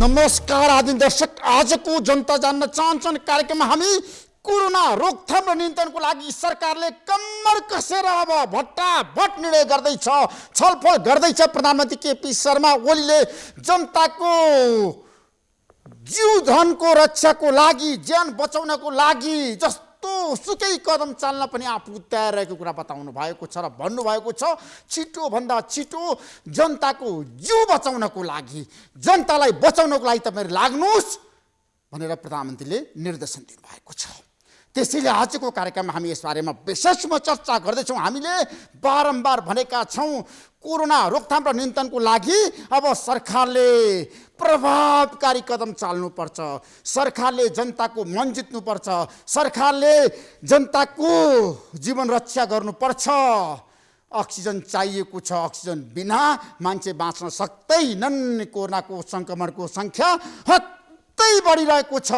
नमस्कार आदि दर्शक, आजको जनता जान्न चाहन्छन् कार्यक्रममा हामी कोरोना रोकथाम र नियन्त्रणको लागि सरकारले कम्मर कसेर अब भट्टाभट निर्णय गर्दैछ, छलफल गर्दैछ। प्रधानमन्त्री केपी शर्मा ओलीले जनताको जीवधनको रक्षाको लागि, ज्यान बचाउनको लागि जस्तो सुकै कदम चाल्न पनि आफू तयार रहेको कुरा बताउनु भएको छ र भन्नुभएको छ। छिटोभन्दा छिटो जनताको जीव बचाउनको लागि, जनतालाई बचाउनको लागि तपाईहरु लाग्नुहोस् भनेर प्रधानमन्त्रीले निर्देशन दिनुभएको छ। त्यसैले आजको कार्यक्रममा हामी यस बारेमा विशेषमा चर्चा गर्दैछौँ। हामीले बारम्बार भनेका छौँ, कोरोना रोकथाम र नियन्त्रणको लागि अब सरकारले प्रभावकारी कदम चाल्नुपर्छ, सरकारले जनताको मन जित्नुपर्छ, सरकारले जनताको जीवन रक्षा गर्नुपर्छ। अक्सिजन चाहिएको छ, अक्सिजन बिना मान्छे बाँच्न सक्दैनन्। कोरोनाको सङ्क्रमणको सङ्ख्या हत्तै बढिरहेको छ।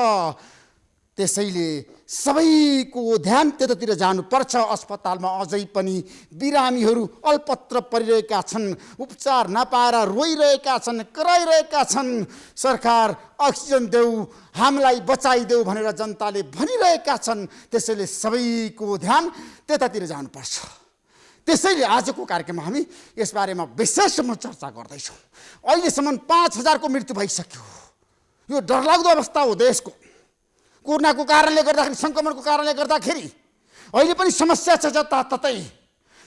त्यसैले सबैको ध्यान त्यतातिर जानुपर्छ। अस्पतालमा अझै पनि बिरामीहरू अल्पत्र परिरहेका छन्, उपचार नपाएर रोइरहेका छन्, कराइरहेका छन्। सरकार अक्सिजन देऊ, हामीलाई बचाइदेऊ भनेर जनताले भनिरहेका छन्। त्यसैले सबैको ध्यान त्यतातिर जानुपर्छ। त्यसैले आजको कार्यक्रममा हामी यस बारेमा विशेषमा चर्चा गर्दैछौँ। अहिलेसम्म 5000 को मृत्यु भइसक्यो। यो डरलाग्दो अवस्था हो देशको। कोरोनाको कारणले गर्दाखेरि, सङ्क्रमणको कारणले गर्दाखेरि अहिले पनि समस्या छ जताततै।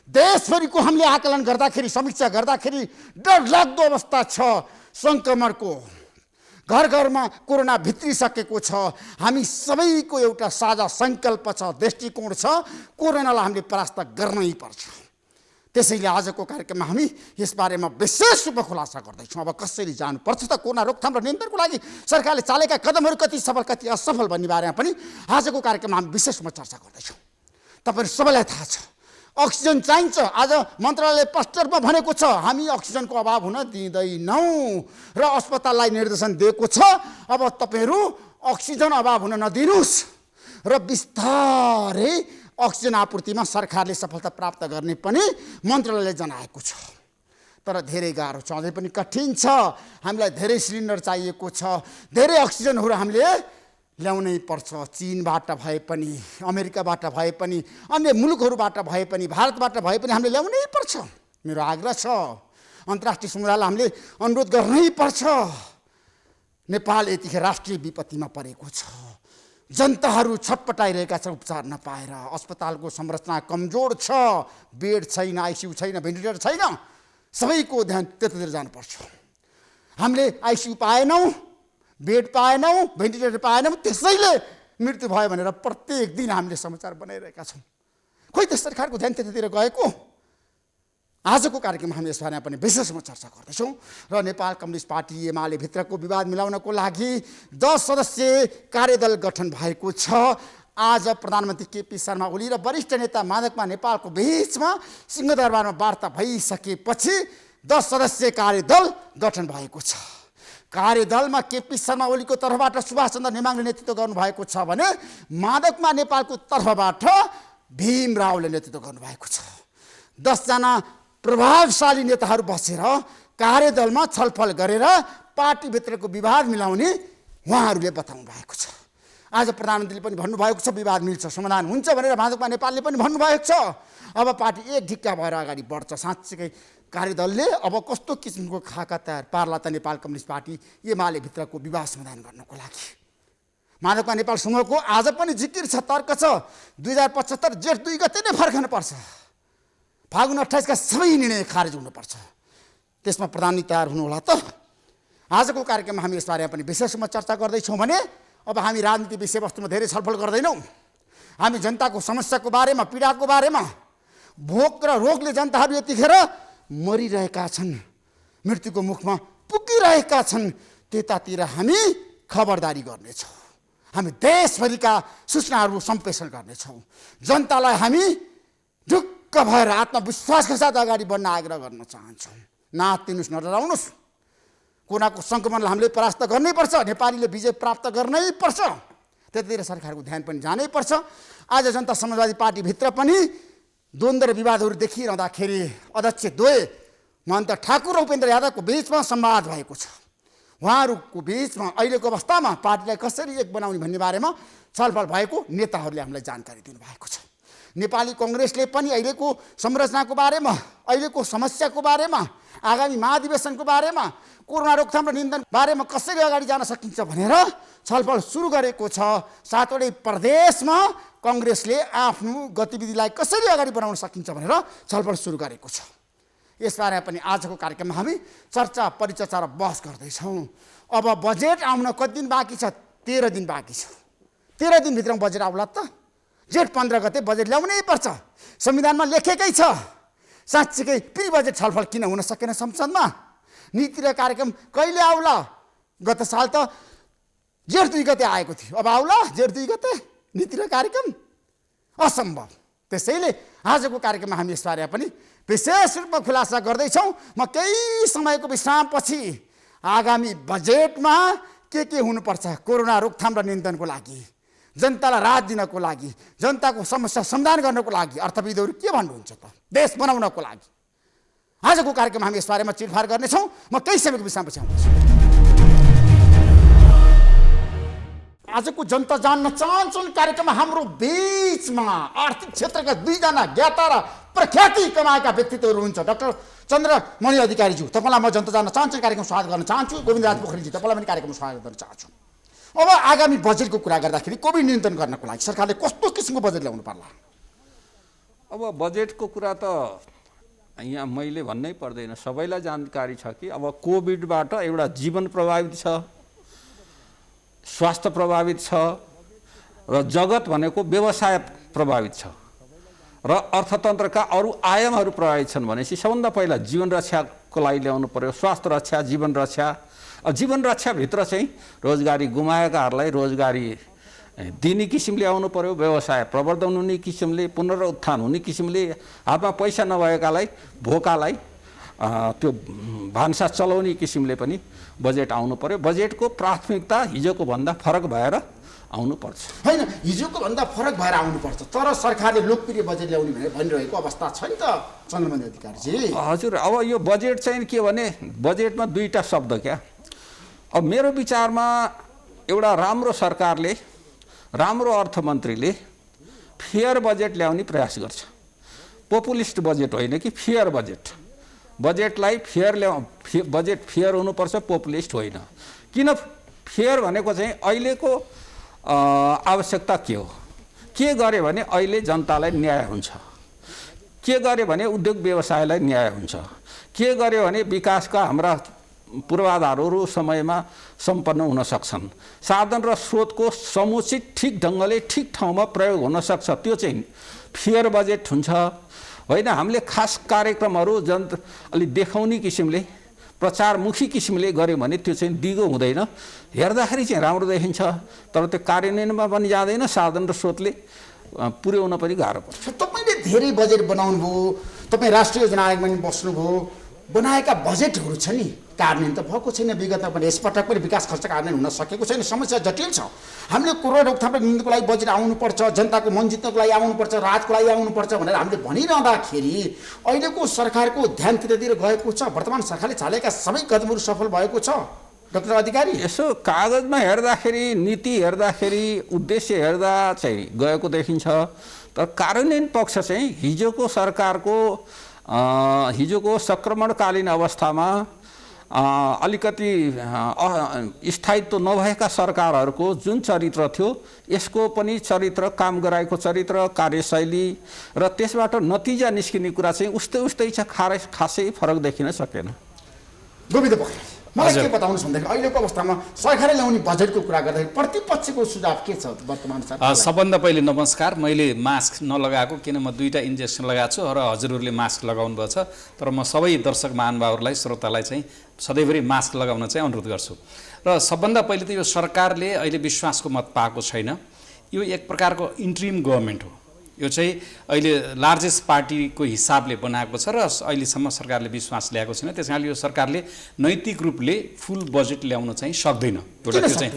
देशभरिको हामीले आकलन गर्दाखेरि, समीक्षा गर्दाखेरि डरलाग्दो अवस्था छ सङ्क्रमणको। घर घरमा कोरोना भित्रिसकेको छ। हामी सबैको एउटा साझा सङ्कल्प छ, दृष्टिकोण छ, कोरोनालाई हामीले परास्त गर्नै पर्छ। त्यसैले आजको कार्यक्रममा हामी यस बारेमा विशेष रूपमा खुलासा गर्दैछौँ। अब कसरी जानुपर्छ त कोरोना रोकथाम र नियन्त्रणको लागि सरकारले चालेका कदमहरू कति सफल कति असफल भन्ने बारेमा पनि आजको कार्यक्रममा हामी विशेषमा चर्चा गर्दैछौँ। तपाईँहरू सबैलाई थाहा छ, अक्सिजन चाहिन्छ। आज मन्त्रालयले स्पष्टमा भनेको छ, हामी अक्सिजनको अभाव हुन दिँदैनौँ र अस्पताललाई निर्देशन दिएको छ, अब तपाईँहरू अक्सिजन अभाव हुन नदिनुहोस् र बिस्तारै अक्सिजन आपूर्तिमा सरकारले सफलता प्राप्त गर्ने पनि मन्त्रालयले जनाएको छ। तर धेरै गाह्रो छ, अझै पनि कठिन छ। हामीलाई धेरै सिलिन्डर चाहिएको छ, धेरै अक्सिजनहरू हामीले ल्याउनै पर्छ। चीनबाट भए पनि, अमेरिकाबाट भए पनि, अन्य मुलुकहरूबाट भए पनि, भारतबाट भए पनि हामीले ल्याउनै पर्छ। मेरो आग्रह छ, अन्तर्राष्ट्रिय समुदायलाई हामीले अनुरोध गर्नै पर्छ। नेपाल यतिखेर राष्ट्रिय विपत्तिमा परेको छ। जनताहरू छटपटाइरहेका छन् उपचार नपाएर। अस्पतालको संरचना कमजोर छ, बेड छैन, आइसियु छैन, भेन्टिलेटर छैन। सबैको ध्यान त्यतातिर जानुपर्छ। हामीले आइसियु पाएनौँ, बेड पाएनौँ, भेन्टिलेटर पाएनौँ, त्यसैले मृत्यु भयो भनेर प्रत्येक दिन हामीले समाचार बनाइरहेका छौँ। खोइ त सरकारको ध्यान त्यतातिर गएको? आजको कार्यक्रममा हामी यसबारेमा पनि विशेषमा चर्चा गर्दैछौँ। र नेपाल कम्युनिस्ट पार्टी एमाले भित्रको विवाद मिलाउनको लागि 10 सदस्यीय कार्यदल गठन भएको छ। आज प्रधानमन्त्री केपी शर्मा ओली र वरिष्ठ नेता माधवकुमार नेपालको बीचमा सिंहदरबारमा वार्ता भइसकेपछि 10 सदस्यीय कार्यदल गठन भएको छ। कार्यदलमा केपी शर्मा ओलीको तर्फबाट सुभाष चन्द्र नेमाङले नेतृत्व गर्नुभएको छ भने माधवकुमार नेपालको तर्फबाट भीम रावले नेतृत्व गर्नुभएको छ। 10 जना प्रभावशाली नेताहरू बसेर कार्यदलमा छलफल गरेर पार्टीभित्रको विवाद मिलाउने उहाँहरूले बताउनु भएको छ। आज प्रधानमन्त्रीले पनि भन्नुभएको छ विवाद मिल्छ, समाधान हुन्छ भनेर माधवकुमार नेपालले पनि भन्नुभएको छ। अब पार्टी एक ढिक्का भएर अगाडि बढ्छ। साँच्चीकै कार्यदलले अब कस्तो किसिमको खाका तयार पार्ला त नेपाल कम्युनिस्ट पार्टी एमाले भित्रको विवाद समाधान गर्नको लागि। माधवकुमार नेपाल समूहको आज पनि जिकिर छ, तर्क छ, 2075 जेठ 2 गते नै फर्कनुपर्छ। फागुन 28 का सबै निर्णय खारेज हुनुपर्छ। त्यसमा प्रधानी तयार हुनुहोला त। आजको कार्यक्रममा हामी यसबारेमा पनि विशेषमा चर्चा गर्दैछौँ भने अब हामी राजनीति विषयवस्तुमा धेरै छलफल गर्दैनौँ। हामी जनताको समस्याको बारेमा, पीडाको बारेमा, भोक र रोगले जनताहरू यतिखेर मरिरहेका छन्, मृत्युको मुखमा पुगिरहेका छन्, त्यतातिर हामी खबरदारी गर्नेछौँ। हामी देशभरिका सूचनाहरू सम्प्रेषण गर्नेछौँ। जनतालाई हामी ढुक्क भएर आत्मविश्वासका साथ अगाडि बढ्न आग्रह गर्न चाहन्छौँ। नातिनुस्, नडराउनुस्। कोरोनाको सङ्क्रमणलाई हामीले परास्त गर्नैपर्छ। नेपालीले विजय प्राप्त गर्नैपर्छ। त्यतिखेर सरकारको ध्यान पनि जानैपर्छ। आज जनता समाजवादी पार्टीभित्र पनि द्वन्द्व र विवादहरू देखिरहँदाखेरि अध्यक्ष द्वय महन्त ठाकुर र उपेन्द्र यादवको बीचमा संवाद भएको छ। उहाँहरूको बिचमा अहिलेको अवस्थामा पार्टीलाई कसरी एक बनाउने भन्ने बारेमा छलफल भएको नेताहरूले हामीलाई जानकारी दिनुभएको छ। नेपाली कङ्ग्रेसले पनि अहिलेको संरचनाको बारेमा, अहिलेको समस्याको बारेमा, आगामी महाधिवेशनको बारेमा, कोरोना रोकथाम र नियन्त्रण बारेमा कसरी अगाडि जान सकिन्छ भनेर छलफल सुरु गरेको छ। 7वटै प्रदेशमा कङ्ग्रेसले आफ्नो गतिविधिलाई कसरी अगाडि बढाउन सकिन्छ भनेर छलफल सुरु गरेको छ। यसबारे पनि आजको कार्यक्रममा हामी चर्चा परिचर्चा र बहस गर्दैछौँ। अब बजेट आउन कति दिन बाँकी छ? 13 दिन बाँकी छ। 13 दिनभित्रमा बजेट आउला त? जेठ 15 गते बजेट ल्याउनै पर्छ, संविधानमा लेखेकै छ। साँच्चीकै प्री बजेट छलफल किन हुन सकेन संसदमा? नीति र कार्यक्रम कहिले आउला? गत साल त जेठ 2 गते आएको थियो, अब आउला जेठ 2 गते नीति र कार्यक्रम? असम्भव। त्यसैले आजको कार्यक्रममा हामी यसबारे पनि विशेष रूपमा खुलासा गर्दैछौँ। म केही समयको विश्रामपछि आगामी बजेटमा के हुनुपर्छ कोरोना रोकथाम र नियन्त्रणको लागि, जनतालाई राहत दिनको लागि, जनताको समस्या समाधान गर्नको लागि अर्थविदहरू के भन्नुहुन्छ त देश बनाउनको लागि? आजको कार्यक्रममा हामी यसबारेमा चिरफार गर्नेछौँ। म केही समयको विश्रामपछि आउँछु। आजको जनता जान्न चाहन्छन् कार्यक्रममा हाम्रो बिचमा आर्थिक क्षेत्रका 2 जना ज्ञाता र प्रख्याति कमाएका व्यक्तित्वहरू हुनुहुन्छ। डाक्टर चन्द्रमणि अधिकारीज्यू, तपाईँलाई म जनता जान्न चाहन्छु कार्यक्रम स्वागत गर्न चाहन्छु। गोविन्दराज पोखरेलजी, तपाईँलाई पनि कार्यक्रम स्वागत गर्न चाहन्छु। अब आगामी बजेटको कुरा गर्दाखेरि कोभिड नियन्त्रण गर्नको लागि सरकारले कस्तो किसिमको बजेट ल्याउनु पर्ला? अब बजेटको कुरा त यहाँ मैले भन्नै पर्दैन, सबैलाई जानकारी छ कि अब कोभिडबाट एउटा जीवन प्रभावित छ, स्वास्थ्य प्रभावित छ र जगत भनेको व्यवसाय प्रभावित छ र अर्थतन्त्रका अरू आयामहरू प्रभावित छन् भनेपछि सबभन्दा पहिला जीवन रक्षाको लागि ल्याउनु पर्यो। स्वास्थ्य रक्षा, जीवन रक्षा। जीवन रक्षाभित्र चाहिँ रोजगारी गुमाएकाहरूलाई रोजगारी दिने किसिमले आउनु पर्यो, व्यवसाय प्रवर्धन हुने किसिमले, पुनरुत्थान हुने किसिमले, हातमा पैसा नभएकालाई, भोकालाई त्यो भान्सा चलाउने किसिमले पनि बजेट आउनु पर्यो। बजेटको प्राथमिकता हिजोको भन्दा फरक भएर आउनुपर्छ। होइन, हिजोको भन्दा फरक भएर आउनुपर्छ, तर सरकारले लोकप्रिय बजेट ल्याउने भनेर भनिरहेको अवस्था छ नि त चन्द्रमणि अधिकारीजी। हजुर, अब यो बजेट चाहिँ के भने बजेटमा 2टा शब्द क्या। अब मेरो विचारमा एउटा राम्रो सरकारले, राम्रो अर्थमन्त्रीले फेयर बजेट ल्याउने प्रयास गर्छ। पपुलिस्ट बजेट होइन कि फेयर बजेट। बजेटलाई बजेट फेयर हुनुपर्छ, पपुलिस्ट होइन। किन फेयर भनेको चाहिँ अहिलेको आवश्यकता के हो, के गरे भने अहिले जनतालाई न्याय हुन्छ, के गरे भने उद्योग व्यवसायलाई न्याय हुन्छ, के गरे भने विकासका हाम्रा पूर्वाधारहरू समयमा सम्पन्न हुन सक्छन्, साधन र स्रोतको समुचित ठिक ढङ्गले ठिक ठाउँमा प्रयोग हुन सक्छ, त्यो चाहिँ फेयर बजेट हुन्छ। होइन, हामीले खास कार्यक्रमहरू अलि देखाउने किसिमले, प्रचारमुखी किसिमले गऱ्यो भने त्यो चाहिँ दिगो हुँदैन, हेर्दाखेरि चाहिँ राम्रो देखिन्छ, तर त्यो कार्यान्वयनमा पनि जाँदैन, साधन र स्रोतले पुर्याउन पनि गाह्रो पर्छ। तपाईँले धेरै बजेट बनाउनु भयो, तपाईँ राष्ट्रिय योजना आयोगमा पनि बस्नुभयो, बनाएका बजेटहरू छ नि कार्यान्वयन त भएको छैन। विगतमा पनि यसपटक पनि विकास खर्च कार्यान्वयन हुन सकेको छैन, समस्या जटिल छ। हामीले कोरोना रोकथाम र नियन्त्रणको लागि बजेट आउनुपर्छ, जनताको मन जित्नको लागि आउनुपर्छ, राहतको लागि आउनुपर्छ भनेर हामीले भनिरहँदाखेरि अहिलेको सरकारको ध्यान त्यतातिर गएको छ? वर्तमान सरकारले चालेका सबै कदमहरू सफल भएको छ डाक्टर अधिकारी? यसो कागजमा हेर्दाखेरि, नीति हेर्दाखेरि, उद्देश्य हेर्दा चाहिँ गएको देखिन्छ, तर कार्यान्वयन पक्ष चाहिँ हिजोको सरकारको हिजोको सङ्क्रमणकालीन अवस्थामा अलिकति स्थायित्व नभएका सरकारहरूको जुन चरित्र थियो, यसको पनि चरित्र, काम गराएको चरित्र, कार्यशैली र त्यसबाट नतिजा निस्किने कुरा चाहिँ उस्तै छ, खासै फरक देखिन सकेन। गोविन्द पोखरेल, मलाई के बताउनुहोस् भन्दाखेरि अहिलेको अवस्थामा सरकारले ल्याउने बजेटको कुरा गर्दाखेरि प्रतिपक्षको सुझाव के छ वर्तमान सरकार? सबभन्दा पहिले नमस्कार। मैले मास्क नलगाएको, किन म 2टा इन्जेक्सन लगाएको छु र हजुरहरूले मास्क लगाउनु भएको छ, तर म सबै दर्शक महानुभावहरूलाई, श्रोतालाई चाहिँ सधैँभरि मास्क लगाउन चाहिँ अनुरोध गर्छु। र सबभन्दा पहिले त यो सरकारले अहिले विश्वासको मत पाएको छैन। यो एक प्रकारको इन्ट्रिम गभर्मेन्ट हो। यो चाहिँ अहिले लार्जेस्ट पार्टीको हिसाबले बनाएको छ र अहिलेसम्म सरकारले विश्वास ल्याएको छैन। त्यस कारणले यो सरकारले नैतिक रूपले फुल बजेट ल्याउन चाहिँ सक्दैन। एउटा त्यो चाहिँ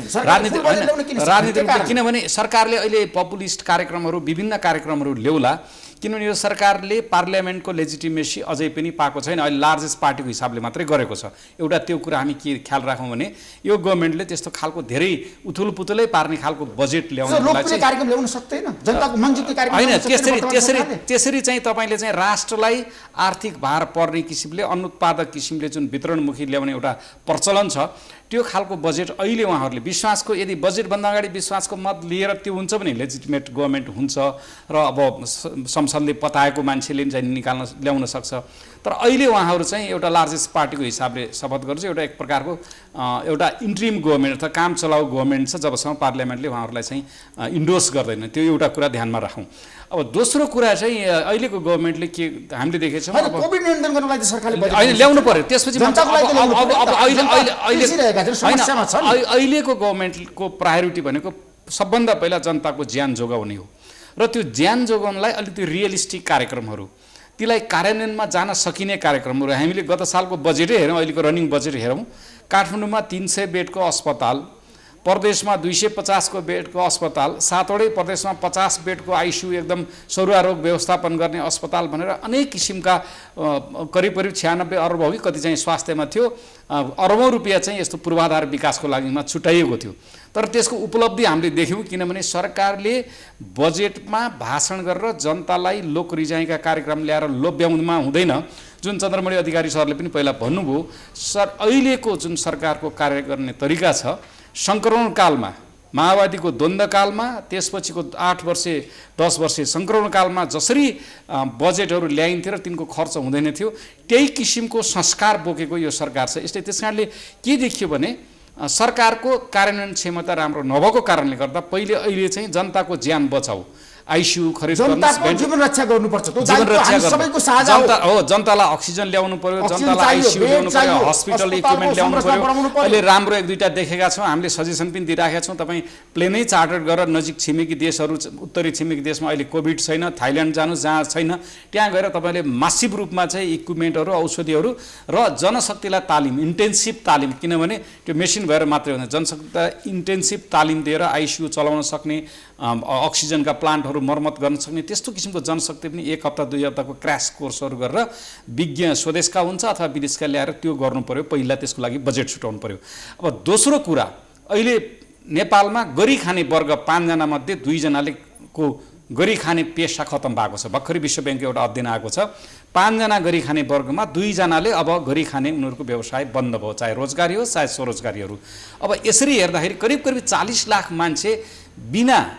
राजनीतिक, किनभने सरकारले अहिले पपुलिस्ट कार्यक्रमहरू, विभिन्न कार्यक्रमहरू ल्याउला किनभने यो सरकारले पार्लियामेन्टको लेजिटिमेसी अझै पनि पाएको छैन। अहिले लार्जेस्ट पार्टीको हिसाबले मात्रै गरेको छ। एउटा त्यो कुरा हामी के ख्याल राखौँ भने यो गभर्मेन्टले त्यस्तो खालको धेरै उथुलपुथुलै पार्ने खालको बजेट ल्याउनलाई चाहिँ कार्यक्रम ल्याउन सक्दैन, जनताको मन जित्ने कार्यक्रम होइन। ल्याउन सक्दैन। त्यसरी चाहिँ तपाईँले चाहिँ राष्ट्रलाई आर्थिक भार पर्ने किसिमले अनुत्पादक किसिमले जुन वितरणमुखी ल्याउने एउटा प्रचलन छ, त्यो खालको बजेट अहिले उहाँहरूले विश्वासको, यदि बजेटभन्दा अगाडि विश्वासको मत लिएर त्यो हुन्छ भने लेजिटिमेट गभर्मेन्ट हुन्छ र अब संसदले पताएको मान्छेले चाहिँ ल्याउन सक्छ। तर अहिले उहाँहरू चाहिँ एउटा लार्जेस्ट पार्टीको हिसाबले शपथ गर्छ, एउटा एक प्रकारको एउटा इन्ट्रिम गभर्मेन्ट अथवा काम चलाउ गभर्मेन्ट छ, जबसम्म पार्लियामेन्टले उहाँहरूलाई चाहिँ इन्डोर्स गर्दैन। त्यो एउटा कुरा ध्यानमा राखौँ। अब दोस्रो कुरा चाहिँ अहिलेको गभर्मेन्टले के हामीले देखेछौँ, कोभिड नियन्त्रण गर्नलाई चाहिँ सरकारले अहिले ल्याउनु पर्यो। त्यसपछि अहिलेको गभर्मेन्टको प्रायोरिटी भनेको सबभन्दा पहिला जनताको ज्यान जोगाउने हो र त्यो ज्यान जोगाउनलाई अलिकति रियलिस्टिक कार्यक्रमहरू, तीलाई कार्यान्वयनमा जान सकिने कार्यक्रमहरू हामीले गत सालको बजेटै हेरौँ, अहिलेको रनिङ बजेट हेरौँ। काठमाडौँमा 300 बेडको अस्पताल, प्रदेशमा 250 को बेडको अस्पताल, 7वटै प्रदेशमा 50 बेडको आइसियु एकदम सरुवा रोग व्यवस्थापन गर्ने अस्पताल भनेर अनेक किसिमका करिब 96 अर्ब हो कि कति चाहिँ स्वास्थ्यमा थियो। अरबौँ रुपियाँ चाहिँ यस्तो पूर्वाधार विकासको लागिमा छुट्याइएको थियो। तर त्यसको उपलब्धि हामीले देख्यौँ, किनभने सरकारले बजेटमा भाषण गरेर जनतालाई लोक रिजाइका कार्यक्रम ल्याएर लोभ्याउनुमा हुँदैन। जुन चन्द्रमणि अधिकारी सरले पनि पहिला भन्नुभयो, अहिलेको जुन सरकारको कार्य गर्ने तरिका छ, सङ्क्रमण कालमा माओवादीको द्वन्द्वकालमा, त्यसपछिको 8 वर्षे 10 वर्षे सङ्क्रमण कालमा जसरी बजेटहरू ल्याइन्थ्यो र तिनको खर्च हुँदैन थियो, त्यही किसिमको संस्कार बोकेको यो सरकार छ। यसले त्यस कारणले के देखियो भने सरकारको कार्यान्वयन क्षमता राम्रो नभएको कारणले गर्दा अहिले चाहिँ जनताको ज्यान बचाऊ, आइसियु खरिद गर्नु, जीवन रक्षा गर्नुपर्छ, जनतालाई अक्सिजन ल्याउनु पर्यो, जनतालाई आइसियु ल्याउनु पर्यो, हस्पिटल इक्विपमेन्ट ल्याउनु पर्यो। अहिले राम्रो 1-2टा देखेका छौँ, हामीले सजेसन पनि दिइराखेका छौँ। तपाईँ प्लेनै चार्टर गरेर नजिक छिमेकी देशहरू, उत्तरी छिमेकी देशमा अहिले कोभिड छैन, थाइल्यान्ड जानुहोस्, जहाँ छैन त्यहाँ गएर तपाईँले मासिभ रूपमा चाहिँ इक्विपमेन्टहरू, औषधिहरू र जनशक्तिलाई तालिम, इन्टेन्सिभ तालिम, किनभने त्यो मेसिन भएर मात्रै हुँदैन, जनशक्तिलाई इन्टेन्सिभ तालिम दिएर आइसियु चलाउन सक्ने, अक्सिजनका प्लान्टहरू मर्मत गर्न सक्ने त्यस्तो किसिमको जनशक्ति पनि 1 हप्ता 2 हप्ताको क्रास कोर्सहरू गरेर विज्ञ स्वदेशका हुन्छ अथवा विदेशका ल्याएर त्यो गर्नु पर्यो। पहिला त्यसको लागि बजेट छुटाउनु पर्यो। अब दोस्रो कुरा, अहिले नेपालमा गरी खाने वर्ग 5 जना मध्ये 2 जनाले को गरी खाने पेसा खतम भएको छ। भर्खरै विश्व ब्याङ्कको एउटा अध्ययन आएको छ, 5 जना गरी खाने वर्गमा 2 जनाले अब गरी खाने उनीहरूको व्यवसाय बन्द भयो, चाहे रोजगारी होस् चाहे स्वरोजगारीहरू। अब यसरी हेर्दाखेरि करिब 40 लाख मान्छे बिना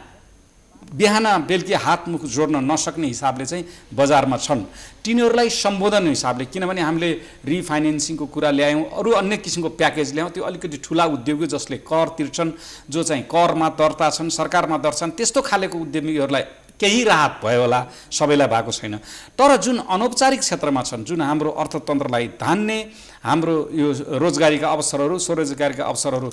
बिहान बेलुकी हातमुख जोड्न नसक्ने हिसाबले चाहिँ बजारमा छन्। तिनीहरूलाई सम्बोधन हिसाबले, किनभने हामीले रिफाइनेन्सिङको कुरा ल्यायौँ, अरू अन्य किसिमको प्याकेज ल्यायौँ, त्यो अलिकति ठुला उद्योगी जसले कर तिर्छन्, जो चाहिँ करमा दर्ता छन्, सरकारमा दर्ता छन्, त्यस्तो खालेको उद्यमीहरूलाई केही राहत भयो होला, सबैलाई भएको छैन। तर जुन अनौपचारिक क्षेत्रमा छन्, जुन हाम्रो अर्थतन्त्रलाई धान्ने, हाम्रो यो रोजगारीका अवसरहरू, स्वरोजगारीका अवसरहरू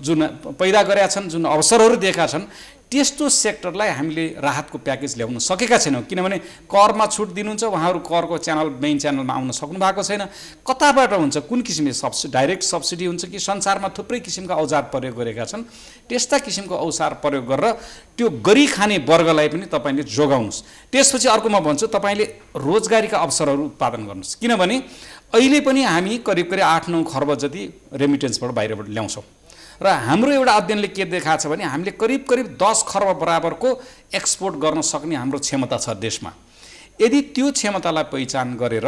जुन पैदा गरेका छन्, जुन अवसरहरू दिएका छन्, त्यस्तो सेक्टरलाई हामीले राहतको प्याकेज ल्याउन सकेका छैनौँ। किनभने करमा छुट दिनुहुन्छ, उहाँहरू करको च्यानल, मेन च्यानलमा आउन सक्नु भएको छैन। कताबाट हुन्छ, कुन किसिमले डाइरेक्ट सब्सिडी हुन्छ कि संसारमा थुप्रै किसिमका औजार प्रयोग गरेका छन्, त्यस्ता किसिमको औजार प्रयोग गरेर त्यो गरी खाने वर्गलाई पनि तपाईँले जोगाउनुहोस्। त्यसपछि अर्को म भन्छु, तपाईँले रोजगारीका अवसरहरू उत्पादन गर्नुहोस्। किनभने अहिले पनि हामी करिब 8-9 खर्ब जति रेमिटेन्सबाट बाहिरबाट ल्याउँछौँ र हाम्रो एउटा अध्ययनले के देखाएको छ भने हामीले करिब 10 खर्ब बराबरको एक्सपोर्ट गर्न सक्ने हाम्रो क्षमता छ देशमा। यदि त्यो क्षमतालाई पहिचान गरेर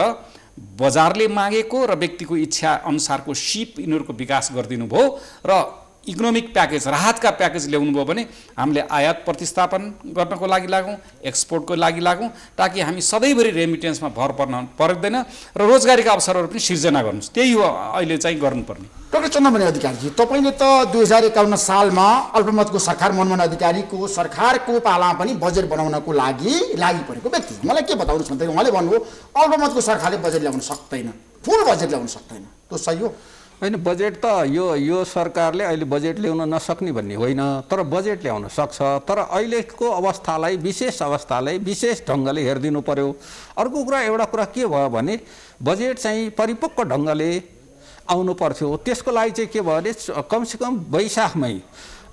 बजारले मागेको र व्यक्तिको इच्छा अनुसारको सिप यिनीहरूको विकास गरिदिनु भयो र इकोनोमिक प्याकेज, राहतका प्याकेज ल्याउनु भयो भने हामीले आयात प्रतिस्थापन गर्नको लागि लागौँ, एक्सपोर्टको लागि लागौँ, ताकि हामी सधैँभरि रेमिटेन्समा भर पर्दैन र रोजगारीका अवसरहरू पनि सिर्जना गर्नुहोस्। त्यही हो अहिले चाहिँ गर्नुपर्ने। डाक्टर चन्द्रमणि अधिकारीजी, तपाईँले त 2051 सालमा अल्पमतको सरकार, मनमोहन अधिकारीको सरकारको पालामा पनि बजेट बनाउनको लागि परेको व्यक्ति, मलाई के बताउनुहोस् भन्दाखेरि उहाँले भन्नुभयो अल्पमतको सरकारले बजेट ल्याउन सक्दैन, फुल बजेट ल्याउन सक्दैन। त्यो सही हो? होइन, बजेट त यो सरकारले अहिले बजेट ल्याउन नसक्ने भन्ने होइन, तर बजेट ल्याउन सक्छ। तर अहिलेको अवस्थालाई, विशेष अवस्थालाई विशेष ढङ्गले हेरिदिनु पर्यो। अर्को कुरा, एउटा कुरा के भयो भने बजेट चाहिँ परिपक्व ढङ्गले आउनु पर्थ्यो। त्यसको लागि चाहिँ के भयो भने कमसेकम वैशाखमै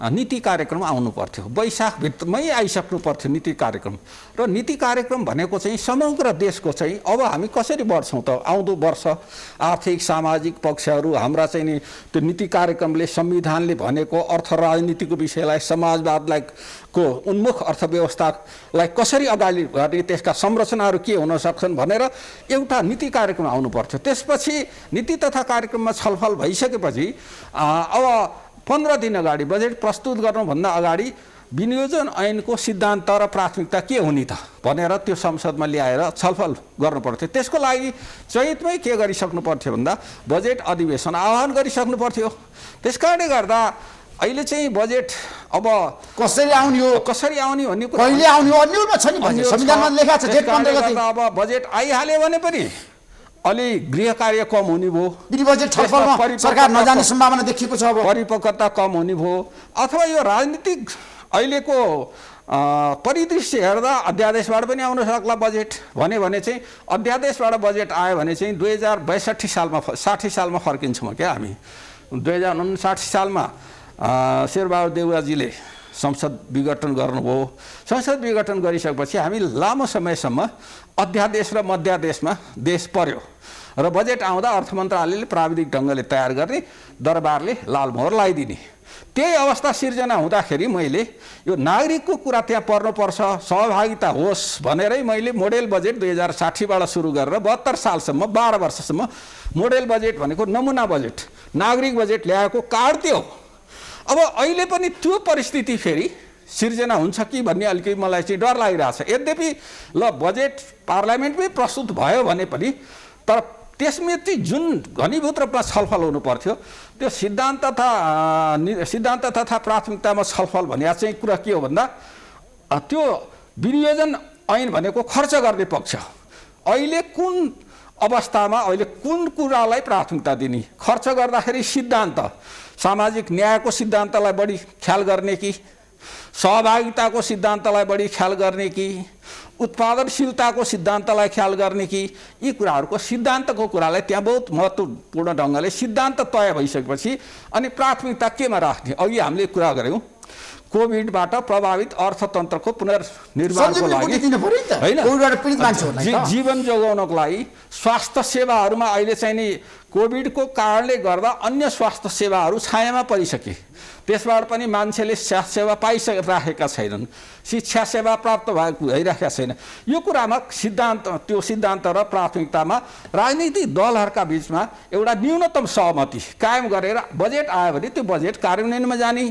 नीति कार्यक्रम आउनु पर्थ्यो, वैशाखभित्रमै आइसक्नु पर्थ्यो नीति कार्यक्रम। र नीति कार्यक्रम भनेको चाहिँ समग्र देशको चाहिँ अब हामी कसरी बढ्छौँ त, आउँदो वर्ष आर्थिक सामाजिक पक्षहरू हाम्रा चाहिँ नि त्यो नीति कार्यक्रमले संविधानले भनेको अर्थ राजनीतिको विषयलाई समाजवादलाई को उन्मुख अर्थव्यवस्थालाई कसरी अगाडि गर्ने, त्यसका संरचनाहरू के हुन सक्छन् भनेर एउटा नीति कार्यक्रम आउनु पर्थ्यो। त्यसपछि नीति तथा कार्यक्रममा छलफल भइसकेपछि अब 15 दिन अगाडि बजेट प्रस्तुत गर्नुभन्दा अगाडि विनियोजन ऐनको सिद्धान्त र प्राथमिकता के हुने त भनेर त्यो संसदमा ल्याएर छलफल गर्नु पर्थ्यो। त्यसको लागि चैतमै के गरिसक्नु पर्थ्यो भन्दा बजेट अधिवेशन आह्वान गरिसक्नु पर्थ्यो। त्यसकारणले गर्दा अहिले चाहिँ बजेट अब कसरी आउने भन्ने कुरा कहिले आउने अन्यलमा छ नि भन्ने संविधानमा लेखा छ जेठ 15 गते। अब बजेट आइहाल्यो भने पनि अलि गृह कार्य कम हुने भयो, विधि बजेट छलफलमा सरकार नजाने सम्भावना देखिएको छ। अब परिपक्वता कम हुने भयो, अथवा यो राजनीतिक अहिलेको परिदृश्य हेर्दा अध्यादेशबाट पनि आउन सक्ला बजेट भने चाहिँ अध्यादेशबाट बजेट आयो भने चाहिँ 2062 सालमा 60 सालमा फर्किन्छौँ क्या हामी। 2059 सालमा शेरबहादुर देउवाजीले संसद विघटन गर्नुभयो। संसद विघटन गरिसकेपछि हामी लामो समयसम्म अध्यादेश र मध्यादेशमा देश पर्यो र बजेट आउँदा अर्थ मन्त्रालयले प्राविधिक ढङ्गले तयार गर्ने, दरबारले लालमोहर लगाइदिने। त्यही अवस्था सिर्जना हुँदाखेरि मैले यो नागरिकको कुरा त्यहाँ पर्नुपर्छ, सहभागिता होस् भनेरै मैले मोडेल बजेट 2060बाट सुरु गरेर 72 सालसम्म 12 वर्षसम्म मोडेल बजेट भनेको नमुना बजेट, नागरिक बजेट ल्याएको कार्ड त्यो। अब अहिले पनि त्यो परिस्थिति फेरि सिर्जना हुन्छ कि भन्ने अलिकति मलाई चाहिँ डर लागिरहेछ। यद्यपि ल बजेट पार्लियामेन्टमै प्रस्तुत भयो भने पनि तर त्यसमा चाहिँ जुन घनीभूत रूपमा छलफल हुनु पर्थ्यो त्यो सिद्धान्त तथा प्राथमिकतामा छलफल भन्ने चाहिँ कुरा के हो भन्दा त्यो विनियोजन ऐन भनेको खर्च गर्ने पक्ष अहिले कुन अवस्थामा अहिले कुन कुरालाई प्राथमिकता दिने, खर्च गर्दाखेरि सिद्धान्त सामाजिक न्यायको सिद्धान्तलाई बढी ख्याल गर्ने कि सहभागिताको सिद्धान्तलाई बढी ख्याल गर्ने कि उत्पादनशीलताको सिद्धान्तलाई ख्याल गर्ने कि यी कुराहरूको सिद्धान्तको कुरालाई त्यहाँ बहुत महत्त्वपूर्ण ढङ्गले सिद्धान्त तय भइसकेपछि अनि प्राथमिकता केमा राख्ने। अघि हामीले कुरा गऱ्यौँ कोभिडबाट प्रभावित अर्थतन्त्रको पुनर्निर्माणको लागि होइन, जीवन जोगाउनको लागि स्वास्थ्य सेवाहरूमा अहिले चाहिँ नि कोभिडको कारणले गर्दा अन्य स्वास्थ्य सेवाहरू छायामा परिसके, त्यसबाट पनि मान्छेले स्वास्थ्य सेवा पाइराखेका छैनन्, शिक्षा सेवा प्राप्त भइरहेका छैन। यो कुरामा त्यो सिद्धान्त र प्राथमिकतामा राजनीतिक दलहरूका बिचमा एउटा न्यूनतम सहमति कायम गरेर बजेट आयो भने त्यो बजेट कार्यान्वयनमा जाने,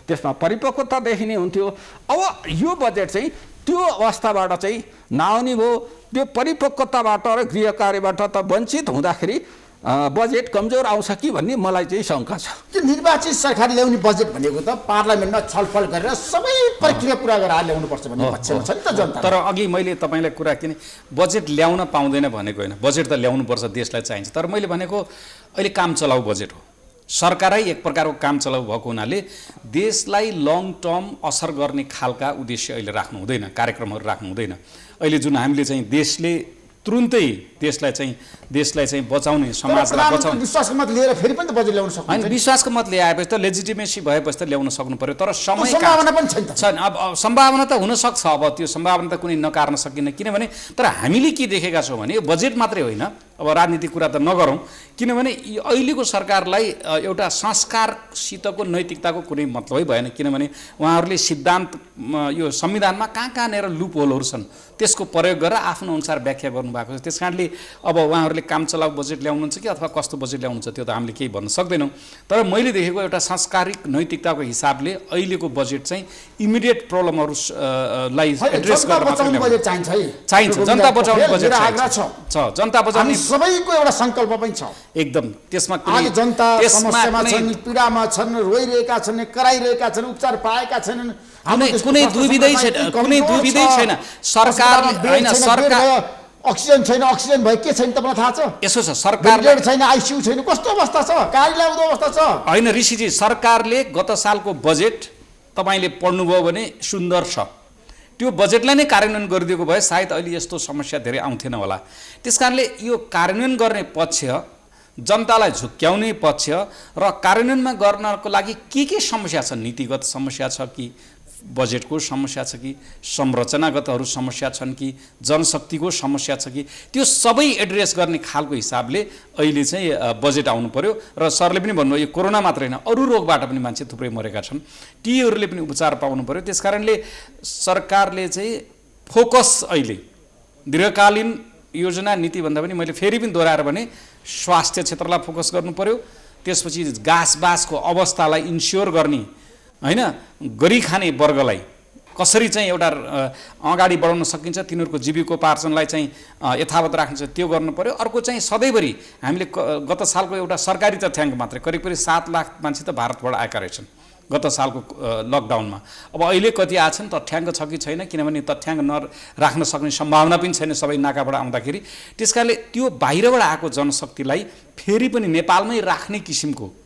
त्यसमा परिपक्वता देखिने हुन्थ्यो। अब यो बजेट चाहिँ त्यो अवस्थाबाट चाहिँ नआउने भयो, त्यो परिपक्वताबाट र गृह कार्यबाट त वञ्चित हुँदाखेरि बजेट कमजोर आउँछ कि भन्ने मलाई चाहिँ शङ्का छ। त्यो निर्वाचित सरकारले ल्याउने बजेट भनेको त पार्लियामेन्टमा छलफल गरेर सबै प्रक्रिया पुरा गरेर ल्याउनुपर्छ भन्ने पक्षमा छ नि त जनता। तर अघि मैले तपाईँलाई कुरा किन बजेट ल्याउन पाउँदैन भनेको होइन, बजेट त ल्याउनुपर्छ, देशलाई चाहिन्छ। तर मैले भनेको अहिले काम चलाउ बजेट हो, सरकारै एक प्रकारको काम चलाउ भएको हुनाले देशलाई लङ टर्म असर गर्ने खालका उद्देश्य अहिले राख्नु हुँदैन, कार्यक्रमहरू राख्नु हुँदैन। अहिले जुन हामीले चाहिँ देशले तुरुन्तै देशलाई चाहिँ बचाउने, समाजलाई बचाउने विश्वासको मत लिएर फेरि पनि त बजेट ल्याउन सक्नु होइन, विश्वासको मत ल्याएपछि त लेजिटिमेसी भएपछि त ल्याउन सक्नु पर्यो। तर समय सम्भावना पनि छैन। अब सम्भावना त हुनसक्छ, अब त्यो सम्भावना त कुनै नकार्न सकिन्न। किनभने तर हामीले के देखेका छौँ भने यो बजेट मात्रै होइन, अब राजनीतिक कुरा त नगरौँ, किनभने अहिलेको सरकारलाई एउटा संस्कारसितको नैतिकताको कुनै मतलबै भएन। किनभने उहाँहरूले सिद्धान्त यो संविधानमा कहाँनिर लुप होलहरू छन् त्यसको प्रयोग गरेर आफ्नो अनुसार व्याख्या गर्नुभएको छ। त्यस कारणले अब उहाँहरूले काम चलाउ बजेट ल्याउनुहुन्छ कि अथवा कस्तो बजेट ल्याउनुहुन्छ त्यो त हामीले केही भन्न सक्दैनौँ। तर मैले देखेको एउटा सांस्कारिक नैतिकताको हिसाबले अहिलेको बजेट चाहिँ इमिडिएट प्रब्लमहरूलाई एड्रेस गर्न बजेट चाहिन्छ है, चाहिन्छ। जनता बचाउने बजेट छ, जनता बचाउने सबैको एउटा सङ्कल्प पनि छ एकदम। त्यसमा जनता समस्यामा छन्, पीडामा छन्, रोइरहेका छन्, कराइरहेका छन्, उपचार पाएका छैनन्, कुनै दुविधै छैन, कुनै दुविधै छैन। सरकार होइन, सरकार अक्सिजन छैन, अक्सिजन भयो के छैन तपाईँलाई थाहा छ? यसो छ, सरकार छैन, आइसियु छैन, कस्तो अवस्था छ, कालिलाउँदो अवस्था छ। होइन ऋषिजी, सरकारले गत सालको बजेट तपाईँले पढ्नुभयो भने सुन्दर छ, त्यो बजेटलाई नै कार्यान्वयन गरिदिएको भए सायद अहिले यस्तो समस्या धेरै आउँथेन होला। त्यस कारणले यो कार्यान्वयन गर्ने पक्ष जनतालाई झुक्क्याउने पक्ष र कार्यान्वयनमा गर्नको लागि के समस्या छ, नीतिगत समस्या छ कि बजेटको समस्या छ कि संरचनागतहरू समस्या छन् कि जनशक्तिको समस्या छ कि त्यो सबै एड्रेस गर्ने खालको हिसाबले अहिले चाहिँ बजेट आउनु पर्यो। र सरले पनि भन्नुभयो यो कोरोना मात्रै होइन अरू रोगबाट पनि मान्छे थुप्रै मरेका छन्, तीहरूले पनि उपचार पाउनु पर्यो। त्यस कारणले सरकारले चाहिँ फोकस अहिले दीर्घकालीन योजना नीति भन्दा पनि मैले फेरि पनि दोहोऱ्याएर भने स्वास्थ्य क्षेत्रलाई फोकस गर्नु पर्यो। त्यसपछि घाँसबासको अवस्थालाई इन्स्योर गर्ने हैन, गरी खाने वर्गलाई कसरी चाहिँ एउटा अगाडि बढाउन सकिन्छ, तिनीहरूको जीविकोपार्जनलाई चाहिँ यथावत राख्नु छ त्यो गर्नु पर्यो। अर्को चाहिँ सधैँभरि हामीले गत सालको एउटा सरकारी तथ्याङ्क मात्रै करिब 7 लाख मान्छे त भारतबाट आएका रहेछन् गत सालको लकडाउनमा। अब अहिले कति आछन् तथ्याङ्क छ कि छैन, किनभने तथ्याङ्क नराख्न सक्ने सम्भावना पनि छैन सबै नाकाबाट आउँदाखेरि। त्यसकारणले त्यो बाहिरबाट आएको जनशक्तिलाई फेरि पनि नेपालमै राख्ने किसिमको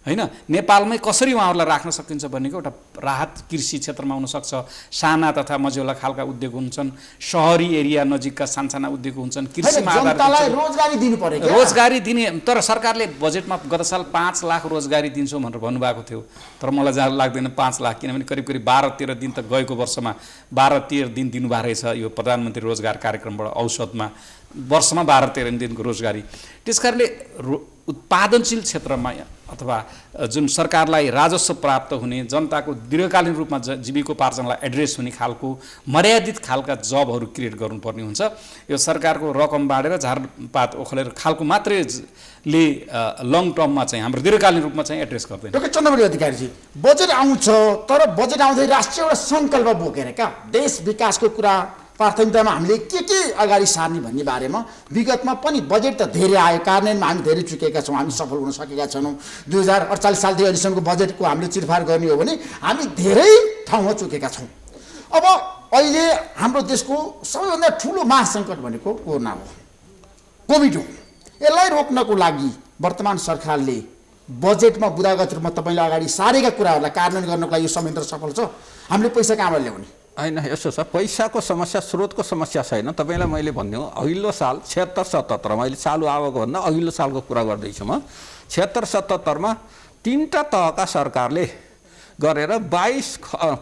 हैन, नेपालमै कसरी उहाँहरूलाई राख्न सकिन्छ भन्नेको एउटा राहत कृषि क्षेत्रमा हुनसक्छ, साना तथा मझौला खालका उद्योग हुन्छन्, शहरी एरिया नजिकका सानसाना उद्योग हुन्छन्, कृषिमा आधारित रोजगारी दिनु पर्यो, रोजगारी दिने। तर सरकारले बजेटमा गत साल 5 लाख रोजगारी दिन्छौँ भनेर भन्नुभएको थियो, तर मलाई जहाँ लाग्दैन 5 लाख, किनभने करिब 12-13 दिन त गएको वर्षमा 12-13 दिन दिनुभएको रहेछ यो प्रधानमन्त्री रोजगार कार्यक्रमबाट औसतमा वर्षमा 12-13 दिनको रोजगारी। त्यसकारणले उत्पादनशील क्षेत्रमा अथवा जुन सरकारलाई राजस्व प्राप्त हुने, जनताको दीर्घकालीन रूपमा जीविकोपार्जनलाई एड्रेस हुने खालको मर्यादित खालका जबहरू क्रिएट गर्नुपर्ने हुन्छ। यो सरकारको रकम बाँडेर झारपात ओखलेर खालको मात्रैले लङ टर्ममा चाहिँ हाम्रो दीर्घकालीन रूपमा चाहिँ एड्रेस गर्दैन। डक्टर चन्द्रबहादुर अधिकारीजी, बजेट आउँछ तर बजेट आउँदै राष्ट्रिय एउटा सङ्कल्प बोकेर क्या देश विकासको कुरा प्राथमिकतामा हामीले के अगाडि सार्ने भन्ने बारेमा विगतमा पनि बजेट त धेरै आयो, कार्यान्वयनमा हामी धेरै चुकेका छौँ, हामी सफल हुन सकेका छैनौँ। 2048 सालदेखि अहिलेसम्मको बजेटको हामीले चिरफार गर्ने हो भने हामी धेरै ठाउँमा चुकेका छौँ। अब अहिले हाम्रो देशको सबैभन्दा ठुलो महासङ्कट भनेको कोरोना हो, कोभिड हो। यसलाई रोक्नको लागि वर्तमान सरकारले बजेटमा बुदागत रूपमा तपाईँले अगाडि सारेका कुराहरूलाई कार्यान्वयन गर्नको लागि यो संयन्त्र सफल छ। हामीले पैसा कहाँबाट ल्याउने? होइन, यसो छ, पैसाको समस्या स्रोतको समस्या छैन। तपाईँलाई मैले भनिदिउँ अघिल्लो साल 76-77 मैले चालु आवकको भन्दा अघिल्लो सालको कुरा गर्दैछु म। 76-77मा 3टा तहका सरकारले गरेर 22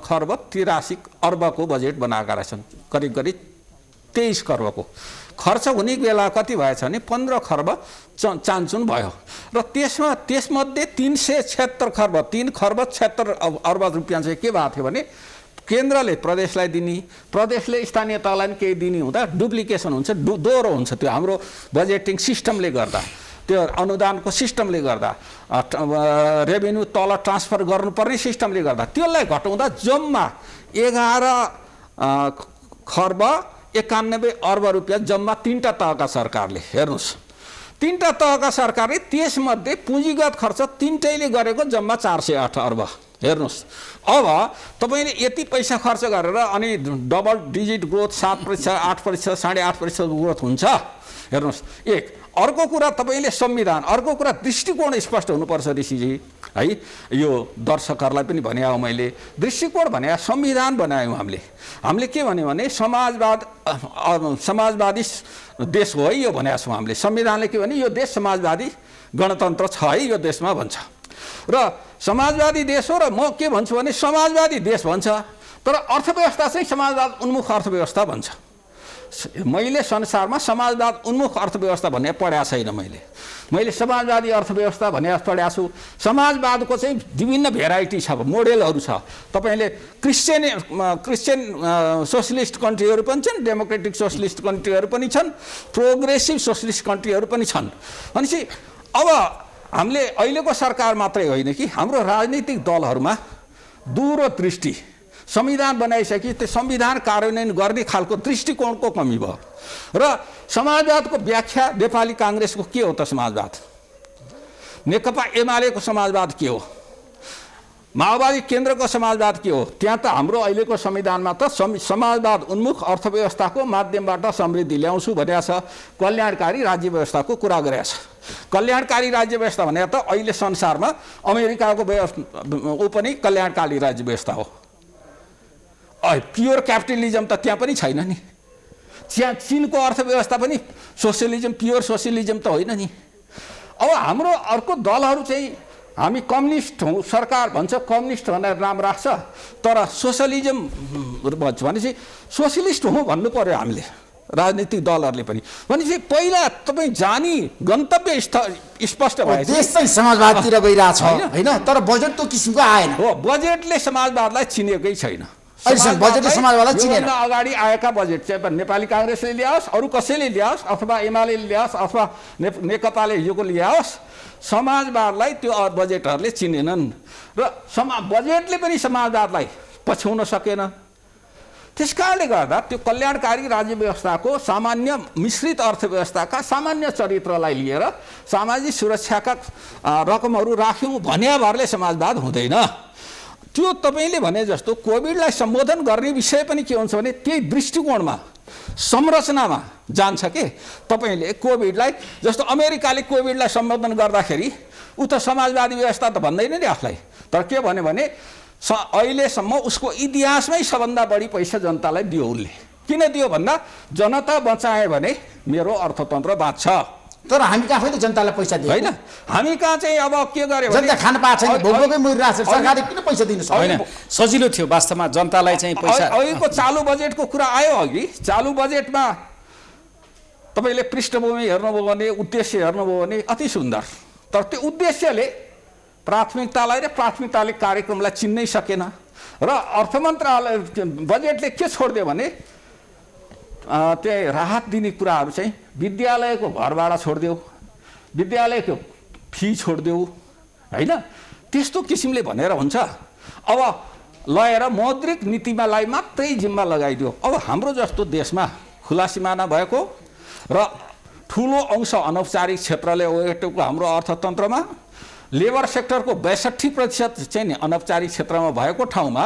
खर्ब 83 अर्बको बजेट बनाएका रहेछन्। करिब 23 खर्बको खर्च हुने बेला कति भएछ भने 15 खर्ब चान्चुन भयो र त्यसमध्ये 376 खर्ब 3 खर्ब 76 अर्ब रुपियाँ चाहिँ के भएको थियो भने केन्द्रले प्रदेशलाई दिने, प्रदेशले स्थानीय तहलाई पनि केही दिने हुँदा डुप्लिकेसन हुन्छ, दोहोरो हुन्छ। त्यो हाम्रो बजेटिङ सिस्टमले गर्दा, त्यो अनुदानको सिस्टमले गर्दा, रेभेन्यू तल ट्रान्सफर गर्नुपर्ने सिस्टमले गर्दा त्यसलाई घटाउँदा जम्मा 11 खर्ब 91 अर्ब रुपियाँ जम्मा 3टा तहका सरकारले, हेर्नुहोस् 3टा तहका सरकारले त्यसमध्ये पुँजीगत खर्च 3टैले गरेको जम्मा 408 अर्ब। हेर्नुहोस्, अब तपाईँले यति पैसा खर्च गरेर अनि डबल डिजिट ग्रोथ 7%, 8%, 8.5% ग्रोथ हुन्छ। हेर्नुहोस्, एक अर्को कुरा तपाईँले संविधान, अर्को कुरा दृष्टिकोण स्पष्ट हुनुपर्छ ऋषिजी है। यो दर्शकहरूलाई पनि भने हो मैले, दृष्टिकोण भने संविधान बनायौँ हामीले के भन्यो भने समाजवादी देश हो है यो भनेको छौँ हामीले। संविधानले के भने यो देश समाजवादी गणतन्त्र छ है यो देशमा भन्छ र समाजवादी देश हो। र म के भन्छु भने समाजवादी देश भन्छ तर अर्थव्यवस्था चाहिँ समाजवाद उन्मुख अर्थव्यवस्था भन्छ। मैले संसारमा समाजवाद उन्मुख अर्थव्यवस्था भन्ने पढाएको छैन। मैले समाजवादी अर्थव्यवस्था भन्ने पढाएको छु। समाजवादको चाहिँ विभिन्न भेराइटी छ, मोडेलहरू छ। तपाईँले क्रिस्चियन सोसलिस्ट कन्ट्रीहरू पनि छन्, डेमोक्रेटिक सोसलिस्ट कन्ट्रीहरू पनि छन्, प्रोग्रेसिभ सोसलिस्ट कन्ट्रीहरू पनि छन्। भनेपछि अब हामीले अहिलेको सरकार मात्रै होइन कि हाम्रो राजनीतिक दलहरूमा दूरदृष्टि, संविधान बनाइसके त्यो संविधान कार्यान्वयन गर्ने खालको दृष्टिकोणको कमी भयो। र समाजवादको व्याख्या नेपाली काङ्ग्रेसको के हो त समाजवाद, नेकपा एमालेको समाजवाद के हो, माओवादी केन्द्रको समाजवाद के हो? त्यहाँ त हाम्रो अहिलेको संविधानमा त समाजवाद उन्मुख अर्थव्यवस्थाको माध्यमबाट समृद्धि ल्याउँछु भनेको छ, कल्याणकारी राज्य व्यवस्थाको कुरा गरेको छ। कल्याणकारी राज्य व्यवस्था भने त अहिले संसारमा अमेरिकाको ऊ पनि कल्याणकारी राज्य व्यवस्था हो। प्योर क्यापिटलिजम त त्यहाँ पनि छैन नि। चीनको अर्थव्यवस्था पनि सोसियलिजम, प्योर सोसियलिजम त होइन नि। अब हाम्रो अर्को दलहरू चाहिँ हामी कम्युनिस्ट हौँ, सरकार भन्छ कम्युनिस्ट भनेर नाम राख्छ, तर सोसलिजम भन्छ भनेपछि सोसलिस्ट हौँ भन्नु पर्यो हामीले, राजनीतिक दलहरूले पनि। भनेपछि पहिला तपाईँ जानी गन्तव्य स्पष्ट भयो। देश चाहिँ समाजवादतिर गइरहेछ होइन, तर बजेट त्यो किसिमको आएन। हो, बजेटले समाजवादलाई चिनेकै छैन। अहिलेसम्म बजेटले समाजवादलाई चिनेन। योभन्दा अगाडि आएका बजेट चाहिँ नेपाली काङ्ग्रेसले ल्याओस्, अरू कसैले ल्याओस्, अथवा एमाले ल्याओस्, अथवा नेकपाले हिजोको ल्याओस्, समाजवादलाई त्यो बजेटहरूले चिनेनन् र बजेटले पनि समाजवादलाई पछ्याउन सकेन। त्यस कारणले गर्दा त्यो कल्याणकारी राज्य व्यवस्थाको सामान्य मिश्रित अर्थव्यवस्थाका सामान्य चरित्रलाई लिएर सामाजिक सुरक्षाका रकमहरू राख्यौँ भन्या भरले समाजवाद हुँदैन। त्यो तपाईँले भने जस्तो कोभिडलाई सम्बोधन गर्ने विषय पनि के हुन्छ भने त्यही दृष्टिकोणमा संरचनामा जान्छ के। तपाईँले कोभिडलाई जस्तो अमेरिकाले कोभिडलाई सम्बोधन गर्दाखेरि ऊ त समाजवादी व्यवस्था त भन्दैन नि आफूलाई, तर के भन्यो भने अहिलेसम्म उसको इतिहासमै सबभन्दा बढी पैसा जनतालाई दियो उसले। किन दियो भन्दा जनता बचाए भने मेरो अर्थतन्त्र बाँच्छ। तर हामी कहाँ फेरि जनतालाई पैसा दियो होइन, हामी कहाँ चाहिँ अब के गर्यो भने जनता खान पाएको छैन, भोकै मरिरहेको छ, सरकारले किन पैसा दिनु होइन। सजिलो थियो वास्तवमा जनतालाई चाहिँ पैसा। अहिलेको चालु बजेटको कुरा आयो अघि, चालु बजेटमा तपाईँले पृष्ठभूमि हेर्नुभयो भने, उद्देश्य हेर्नुभयो भने अति सुन्दर, तर त्यो उद्देश्यले प्राथमिकतालाई र प्राथमिकताले कार्यक्रमलाई चिन्नै सकेन। र अर्थ मन्त्रालय बजेटले के छोडिदियो भने त्यही राहत दिने कुराहरू चाहिँ विद्यालयको घरभाडा छोडिदेऊ, विद्यालयको फी छोडिदेऊ होइन, त्यस्तो किसिमले भनेर हुन्छ। अब लगेर मौद्रिक नीतिमालाई मात्रै जिम्मा लगाइदियो। अब हाम्रो जस्तो देशमा खुला सिमाना भएको र ठुलो अंश अनौपचारिक क्षेत्रले ओगटेको हाम्रो अर्थतन्त्रमा लेबर सेक्टरको 62% चाहिँ नि अनौपचारिक क्षेत्रमा भएको ठाउँमा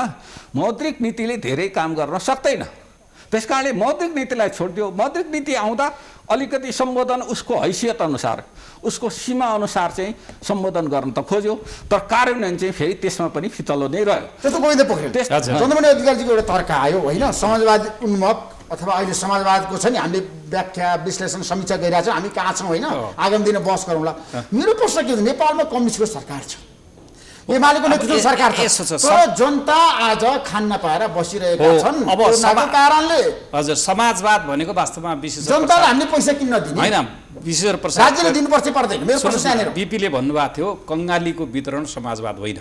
मौद्रिक नीतिले धेरै काम गर्न सक्दैन। त्यस कारणले मौद्रिक नीतिलाई छोडिदियो। मौद्रिक नीति आउँदा अलिकति सम्बोधन उसको हैसियत अनुसार, उसको सीमा अनुसार चाहिँ सम्बोधन गर्न त खोज्यो, तर कार्यान्वयन चाहिँ फेरि त्यसमा पनि फितलो नै रह्यो। त्यस्तो गोविन्द पोखरेल चन्द्रमणि अधिकारीजीको एउटा तर्क आयो होइन, समाजवाद उन्मुख अथवा अहिले समाजवादको छ नि, हामीले व्याख्या विश्लेषण समीक्षा गरिरहेको छौँ, हामी कहाँ छौँ होइन, आगामी दिन बहस गरौँला। मेरो प्रश्न के हो, नेपालमा कम्युनिस्टको सरकार छ, एमालेको नेतृत्व सरकार छ, तर जनता आज खान नपाएर बसिरहेका छन्। अब कारणले हजुर समाजवाद भनेको वास्तवमा विशेष जनतालाई हामीले पैसा किन्न दिने होइन, विशेष राज्यले दिनुपर्छ पर्दैन। मेरो प्रश्न यहाँनिर बिपीले भन्नुभएको थियो कङ्गालीको वितरण समाजवाद होइन।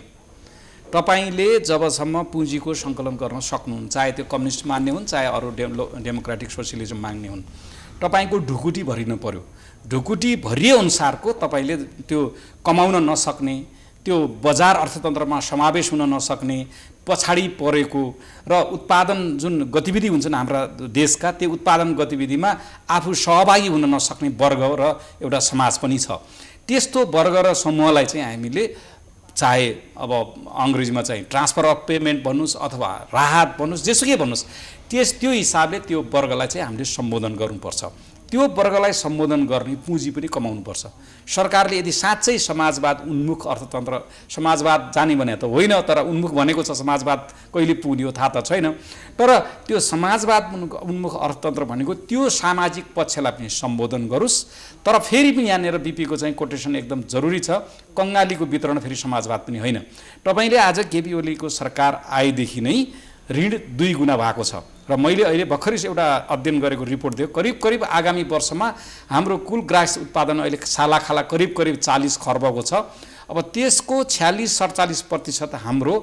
तपाईँले जबसम्म पुँजीको सङ्कलन गर्न सक्नुहुन्न, चाहे त्यो कम्युनिस्ट मान्ने हुन् चाहे अरू डेमोक्रेटिक सोसियलिजम माग्ने हुन्, तपाईँको ढुकुटी भरिनु पर्यो। ढुकुटी भरिए अनुसारको तपाईँले त्यो कमाउन नसक्ने, त्यो बजार अर्थतन्त्रमा समावेश हुन नसक्ने, पछाडि परेको र उत्पादन जुन गतिविधि हुन्छन् हाम्रा देशका, त्यो उत्पादन गतिविधिमा आफू सहभागी हुन नसक्ने वर्ग र एउटा समाज पनि छ। त्यस्तो वर्ग र समूहलाई चाहिँ हामीले चाहे अब अङ्ग्रेजीमा चाहिँ ट्रान्सफर अफ पेमेन्ट भन्नुहोस् अथवा राहत भन्नुहोस्, जेसुकै भन्नुहोस्, त्यो हिसाबले त्यो वर्गलाई चाहिँ हामीले सम्बोधन गर्नुपर्छ। त्यो वर्गलाई सम्बोधन गर्ने पुँजी पनि कमाउनुपर्छ। सरकारले यदि साँच्चै समाजवाद उन्मुख अर्थतन्त्र, समाजवाद जाने भने त होइन, तर उन्मुख भनेको छ, समाजवाद कहिले पुग्यो थाहा त छैन, तर त्यो समाजवाद उन्मुख अर्थतन्त्र भनेको त्यो सामाजिक पक्षलाई पनि सम्बोधन गरोस्। तर फेरि पनि यहाँनिर बिपीको चाहिँ कोटेसन एकदम जरुरी छ, कङ्गालीको वितरण फेरि समाजवाद पनि होइन। तपाईँले आज केपी ओलीको सरकार आएदेखि नै ऋण 2 गुणा भएको छ र मैले अहिले भर्खरै एउटा अध्ययन गरेको रिपोर्ट दियो, करिब आगामी वर्षमा हाम्रो कुल ग्रास उत्पादन अहिले सालाखाला करिब 40 खर्बको छ। अब त्यसको 46-47% हाम्रो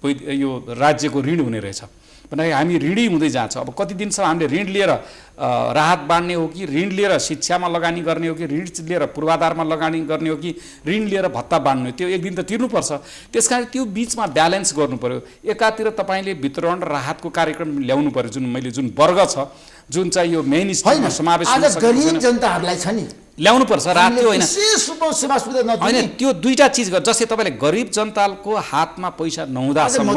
यो राज्यको ऋण हुने रहेछ। भन्दाखेरि हामी ऋणी हुँदै जान्छ। अब कति दिनसम्म हामीले ऋण लिएर राहत बाँड्ने हो कि ऋण लिएर शिक्षामा लगानी गर्ने हो कि ऋण लिएर पूर्वाधारमा लगानी गर्ने हो कि ऋण लिएर भत्ता बाँड्ने हो, त्यो एक दिन त तिर्नुपर्छ। त्यस कारण त्यो बिचमा ब्यालेन्स गर्नु पर्यो। एकातिर तपाईँले वितरण र राहतको कार्यक्रम ल्याउनु पर्यो, जुन वर्ग छ, जुन चाहिँ यो मेन स्ट्रिममा समावेश हुन सक्छ, गरिब जनताहरूलाई छ नि ल्याउनुपर्छ। राहत त्यो होइन होइन, त्यो दुईटा चिज गर्छ। जस्तै तपाईँले गरिब जनताको हातमा पैसा नहुँदासम्म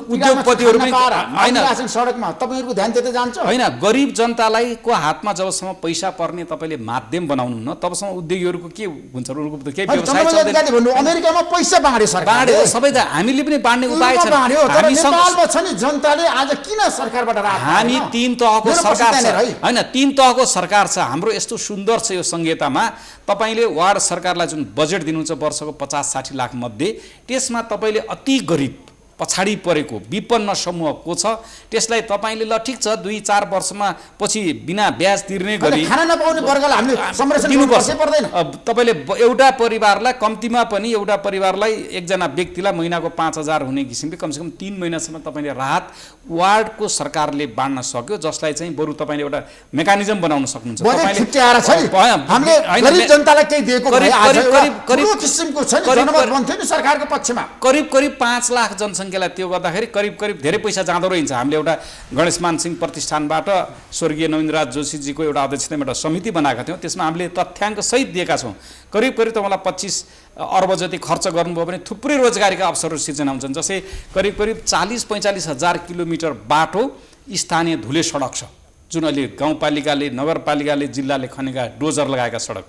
उद्योगपतिहरू होइन, सडकमा तपाईँहरूको ध्यान त्यतै जान्छ होइन, गरिब जनतालाई उद्योगपतिको हातमा जबसम्म पैसा पर्ने तपाईँले माध्यम बनाउनुहुन्न तबसम्म उद्योगीहरूको के हुन्छ, उनीहरूको त केही व्यवसाय चन्द्रमल्ल अमेरिकामा पैसा बाँड्यो सरकारले, बाँड्यो सबै त हामीले पनि बाँड्ने उपाय छ। नेपालमा छ नि जनताले आज किन सरकारबाट राहत? हामी 3 तहको सरकार छ हैन, 3 तहको सरकार छ हाम्रो। यस्तो सुन्दर छ यो संहितामा, तपाईँले वार्ड सरकारलाई जुन बजेट दिनुहुन्छ वर्षको 50-60 लाख मध्ये, त्यसमा तपाईँले अति गरिब पछाडि परेको विपन्न समूह को छ त्यसलाई तपाईँले ल ठिक छ 2-4 वर्षमा पछि बिना ब्याज तिर्ने गरी खाना नपाउने वर्गलाई हामीले संरक्षण दिनुपर्छ। पर्दैन। तपाईँले एउटा परिवारलाई कम्तीमा पनि एउटा परिवारलाई एकजना व्यक्तिलाई महिनाको 5000 हुने किसिमले कमसेकम 3 महिनासम्म तपाईँले राहत वार्डको सरकारले बाँड्न सक्यो, जसलाई चाहिँ बरु तपाईँले एउटा मेकानिजम बनाउन सक्नुहुन्छ। हामीले गरिब जनतालाई केही दिएको करिब किसिमको छ नि, जनमत बन्थ्यो नि सरकारको पक्षमा। करिब 5 लाख जनसङ्ख्यालाई त्यो गर्दाखेरि करिब धेरै पैसा जाँदो रहेछ। हामीले एउटा गणेशमान सिंह प्रतिष्ठानबाट स्वर्गीय नवीनराज जोशीजीको एउटा अध्यक्षतामा एउटा समिति बनाएका थियौँ, त्यसमा हामीले तथ्याङ्क सहित दिएका छौँ। करिब तपाईँलाई 25 अर्ब जति खर्च गर्नुभयो भने थुप्रै रोजगारीका अवसरहरू सिर्जना हुन्छन्। जस्तै करिब 40-45 हजार किलोमिटर बाटो स्थानीय धुले सडक छ, जुन अहिले गाउँपालिकाले नगरपालिकाले जिल्लाले खनेका डोजर लगाएका सडक,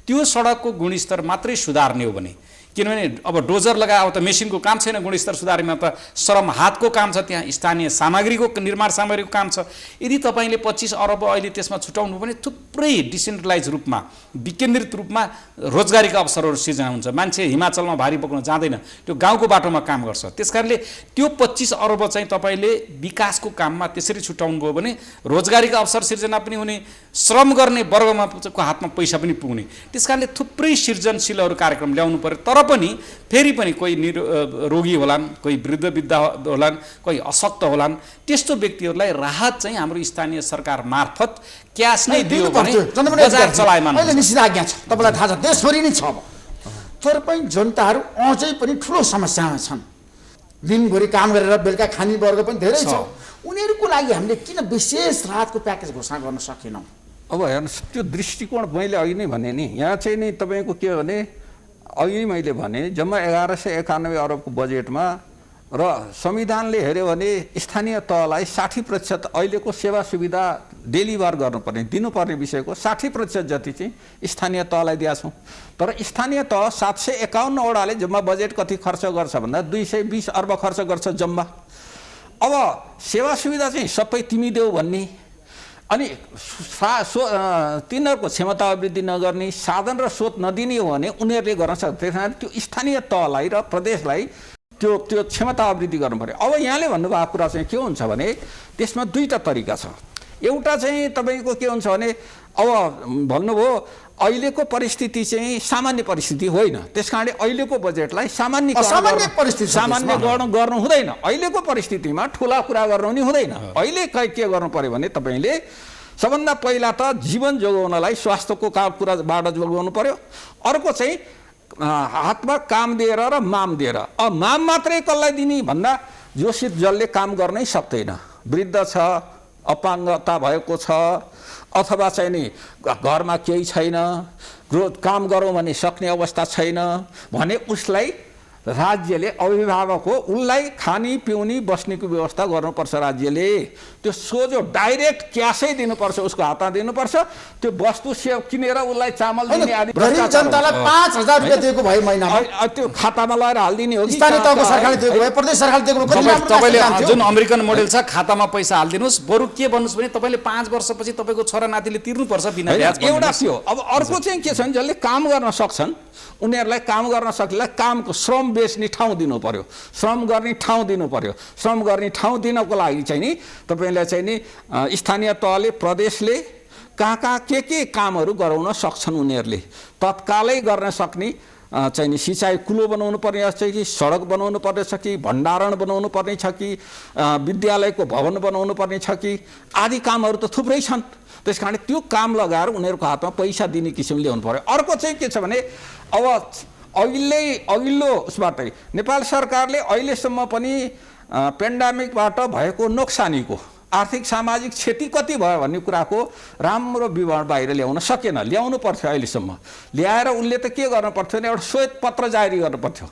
त्यो सडकको गुणस्तर मात्रै सुधार्ने हो भने, किनभने अब डोजर लगाए अब त मेसिनको काम छैन, गुणस्तर सुधारमा त श्रम हातको काम छ, त्यहाँ स्थानीय सामग्रीको निर्माण सामग्रीको काम छ। यदि तपाईँले 25 अर्ब अहिले त्यसमा छुटाउनु भने थुप्रै डिसेन्ट्रलाइज रूपमा विकेन्द्रित रूपमा रोजगारीका अवसरहरू सिर्जना हुन्छ। मान्छे हिमाचलमा भारी बोक्न जाँदैन, त्यो गाउँको बाटोमा काम गर्छ। त्यसकारणले त्यो 25 अर्ब चाहिँ तपाईँले विकासको काममा त्यसरी छुटाउनु भयो भने रोजगारीका अवसर सिर्जना पनि हुने, श्रम गर्ने वर्गमा को हातमा पैसा पनि पुग्ने। त्यसकारणले थुप्रै सृजनशीलहरू कार्यक्रम ल्याउनु पर्यो। तर पनि फेरि पनि कोही रोगी होलान्, कोही वृद्ध होलान्, कोही अशक्त होलान्, त्यस्तो व्यक्तिहरूलाई राहत चाहिँ हाम्रो स्थानीय सरकार मार्फत क्यास नै दियो भने बजार चलायमान अहिले निषेधाज्ञा छ, तपाईँलाई थाहा छ, देशभरि नै छ। तर पनि जनताहरू अझै पनि ठुलो समस्यामा छन्। दिनभरि काम गरेर बेलुका खाने वर्ग पनि धेरै छ। उनीहरूको लागि हामीले किन विशेष राहतको प्याकेज घोषणा गर्न सकेनौँ? अब हेर्नुहोस्, त्यो दृष्टिकोण मैले अघि नै भने नि, यहाँ चाहिँ नि तपाईँको के भने, अघि मैले भने जम्मा 1191 अरबको बजेटमा र संविधानले हेऱ्यो भने स्थानीय तहलाई 60% अहिलेको सेवा सुविधा डेलिभर गर्नुपर्ने दिनुपर्ने विषयको 60% जति चाहिँ स्थानीय तहलाई दिएका छौँ। तर स्थानीय तह 751 वडाले जम्मा बजेट कति खर्च गर्छ भन्दा 220 अर्ब खर्च गर्छ जम्मा। अब सेवा सुविधा चाहिँ सबै तिमी देऊ भन्ने, अनि तिनीहरूको क्षमता अभिवृद्धि नगर्ने, साधन र स्रोत नदिने हो भने उनीहरूले गर्न सक्छ। त्यसमा त्यो स्थानीय तहलाई र प्रदेशलाई त्यो क्षमता अभिवृद्धि गर्नु पर्यो। अब यहाँले भन्नुभएको कुरा चाहिँ के हुन्छ भने त्यसमा दुईवटा तरिका छ। एउटा चाहिँ तपाईँको के हुन्छ भने, अब भन्नुभयो अहिलेको परिस्थिति चाहिँ सामान्य परिस्थिति होइन, त्यस कारणले अहिलेको बजेटलाई सामान्य गर्नु हुँदैन। अहिलेको परिस्थितिमा ठुला कुरा गर्नु नि हुँदैन। अहिले के गर्नु पर्यो भने तपाईँले सबभन्दा पहिला त जीवन जोगाउनलाई स्वास्थ्यको कुराबाट जोगाउनु पर्यो। अर्को चाहिँ हातमा काम दिएर र माम दिएर। अब माम मात्रै कसलाई दिने भन्दा जोसित जसले काम गर्नै सक्दैन, वृद्ध छ, अपाङ्गता भएको छ, अथवा चाहिँ नि घरमा केही छैन, काम गरौँ भने सक्ने अवस्था छैन भने उसलाई राज्यले अभिभावक हो, उसलाई खानी पिउने बस्नेको व्यवस्था गर्नुपर्छ राज्यले। त्यो सोझो डाइरेक्ट क्यासै दिनुपर्छ, उसको हातमा दिनुपर्छ। त्यो वस्तु सेव किनेर उसलाई चामल दिने आदि गरिब जनतालाई 5000 रुपैयाँ दिएको भए महिनामा त्यो खातामा लगाएर हालिदिने हो कि स्थानीय तहको सरकारले दिएको भए, प्रदेश सरकारले दिएको भए। तपाईँले जुन अमेरिकन मोडेल छ, खातामा पैसा हालिदिनुहोस्, बरु के भन्नुहोस् भने तपाईँले 5 वर्षपछि तपाईँको छोरा नातिले तिर्नुपर्छ बिना ब्याज। एउटा थियो। अब अर्को चाहिँ के छ भने जसले काम गर्न सक्छन् उनीहरूलाई काम गर्न सक्नेलाई कामको श्रम बेच्ने ठाउँ दिनु पर्यो, श्रम गर्ने ठाउँ दिनु पर्यो। श्रम गर्ने ठाउँ दिनको लागि चाहिँ नि तपाईँलाई चाहिँ नि स्थानीय तहले प्रदेशले कहाँ के कामहरू गराउन सक्छन् उनीहरूले तत्कालै गर्न सक्ने चाहिँ नि सिँचाइ कुलो बनाउनु पर्ने छ कि, सडक बनाउनु पर्ने छ कि, भण्डारण बनाउनु पर्ने छ कि, विद्यालयको भवन बनाउनु पर्ने छ कि, आदि कामहरू त थुप्रै छन्। त्यस कारण त्यो काम लगाएर उनीहरूको हातमा पैसा दिने किसिमले ल्याउनु पर्यो। अर्को चाहिँ के छ भने, अब अघिल्लो उसबाटै नेपाल सरकारले अहिलेसम्म पनि पेन्डामिकबाट भएको नोक्सानीको आर्थिक सामाजिक क्षति कति भयो भन्ने कुराको राम्रो विवरण बाहिर ल्याउन सकेन। ल्याउनु पर्थ्यो, अहिलेसम्म ल्याएर उनले त के गर्नु पर्थ्यो भने एउटा श्वेत पत्र जारी गर्नु पर्थ्यो।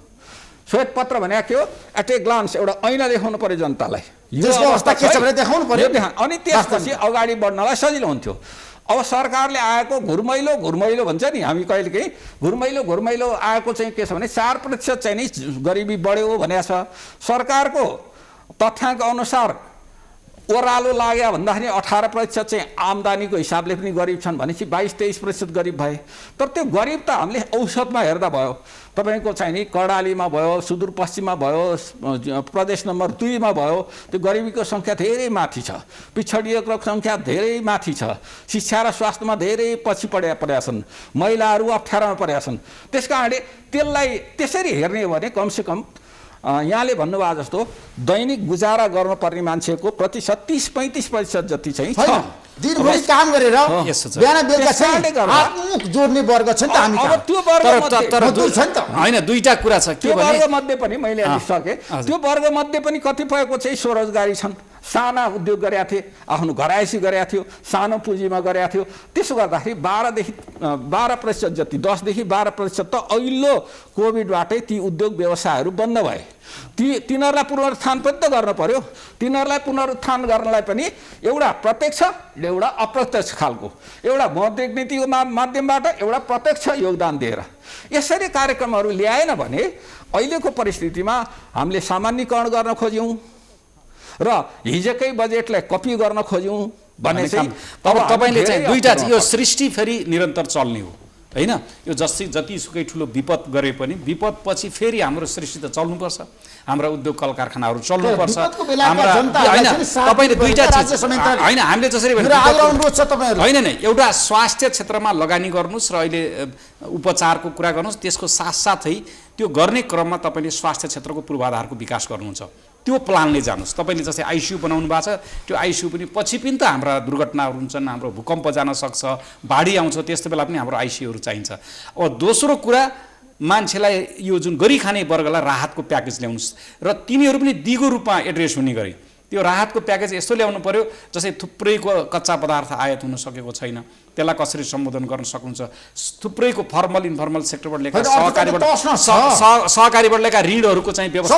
श्वेत पत्र भने के हो? एट ए ग्लान्स एउटा ऐना देखाउनु पर्यो जनतालाई। त्यसको अवस्था के छ भने देखाउनु पर्यो। अनि त्यसपछि अगाडि बढ्नलाई सजिलो हुन्थ्यो। अब सरकारले आएको घुरमैलो भन्छ नि हामी कहिलेकाहीँ, घुरमैलो आएको चाहिँ के छ भने 4% चाहिँ नि गरिबी बढ्यो भनेको छ। सरकारको तथ्याङ्क अनुसार ओह्रालो लाग्यो भन्दाखेरि 18% चाहिँ आम्दानीको हिसाबले पनि गरिब छन् भनेपछि 22-23% गरिब भए। तर त्यो गरिब त हामीले औसतमा हेर्दा भयो, तपाईँको चाहिँ नि कर्णालीमा भयो, सुदूरपश्चिममा भयो, प्रदेश नम्बर 2 मा भयो, त्यो गरिबीको सङ्ख्या धेरै माथि छ, पिछडिएको सङ्ख्या धेरै माथि छ, शिक्षा र स्वास्थ्यमा धेरै पछि परेका छन्, महिलाहरू अप्ठ्यारोमा परेका छन्। त्यस कारणले त्यसलाई त्यसरी हेर्ने हो भने कमसेकम यहाँले भन्नुभयो जस्तो दैनिक गुजारा गर्नुपर्ने मान्छेको प्रतिशत 30-35% जति चाहिँ छ। दिनभरि काम गरेर बिहान बेलुका चाहिँ हातमुख जोड्ने वर्ग छ नि त हामी। अब त्यो वर्ग छ नि त होइन, दुईटा कुरा छ। त्यो वर्ग मध्ये पनि मैले सके त्यो वर्ग मध्ये पनि कतिपयको चाहिँ स्वरोजगारी छन्, साना उद्योग गरेका थिए, आफ्नो घरायसी गरेका थियो, सानो पुँजीमा गरेका थियो। त्यसो गर्दाखेरि 12% जति 10-12% त अघिल्लो कोभिडबाटै ती उद्योग व्यवसायहरू बन्द भए। तिनीहरूलाई पुनरुत्थान पनि त गर्न पर्यो। तिनीहरूलाई पुनरुत्थान गर्नलाई पनि एउटा प्रत्यक्ष एउटा अप्रत्यक्ष खालको, एउटा मौद्रिक नीतिको माध्यमबाट एउटा प्रत्यक्ष योगदान दिएर यसरी कार्यक्रमहरू ल्याएन भने अहिलेको परिस्थितिमा हामीले सामान्यकरण गर्न खोज्यौँ र हिजोकै बजेटलाई कपी गर्न खोज्यौँ भने चाहिँ अब तपाईँले चाहिँ दुईटा यो सृष्टि फेरि निरन्तर चल्ने हो होइन। यो जतिसुकै ठुलो विपद गरे पनि विपद पछि फेरि हाम्रो सृष्टि त चल्नुपर्छ, हाम्रा उद्योग कल कारखानाहरू चल्नुपर्छ। तपाईँले दुईटा चिज होइन, हामीले जसरी होइन नै एउटा स्वास्थ्य क्षेत्रमा लगानी गर्नुहोस् र अहिले उपचारको कुरा गर्नुहोस्, त्यसको साथसाथै त्यो गर्ने क्रममा तपाईँले स्वास्थ्य क्षेत्रको पूर्वाधारको विकास गर्नुहुन्छ, त्यो प्लानले जानुहोस्। तपाईँले जस्तै आइसियु बनाउनु भएको छ, त्यो आइसियु पनि पछि पनि त हाम्रा दुर्घटनाहरू हुन्छन्, हाम्रो भूकम्प जान सक्छ, बाढी आउँछ, त्यस्तो बेला पनि हाम्रो आइसियुहरू चाहिन्छ। अब दोस्रो कुरा, मान्छेलाई यो जुन गरिखाने वर्गलाई राहतको प्याकेज ल्याउनुहोस् र तिनीहरू पनि दिगो रूपमा एड्रेस हुने गरी त्यो राहतको प्याकेज यस्तो ल्याउनु पर्यो जस्तै थुप्रैको कच्चा पदार्थ आयात हुन सकेको छैन, त्यसलाई कसरी सम्बोधन गर्न सक्नुहुन्छ। थुप्रैको फर्मल इन्फर्मल सेक्टरबाट लिएका सहकारीबाट लिएका ऋणहरूको चाहिँ व्यवस्था।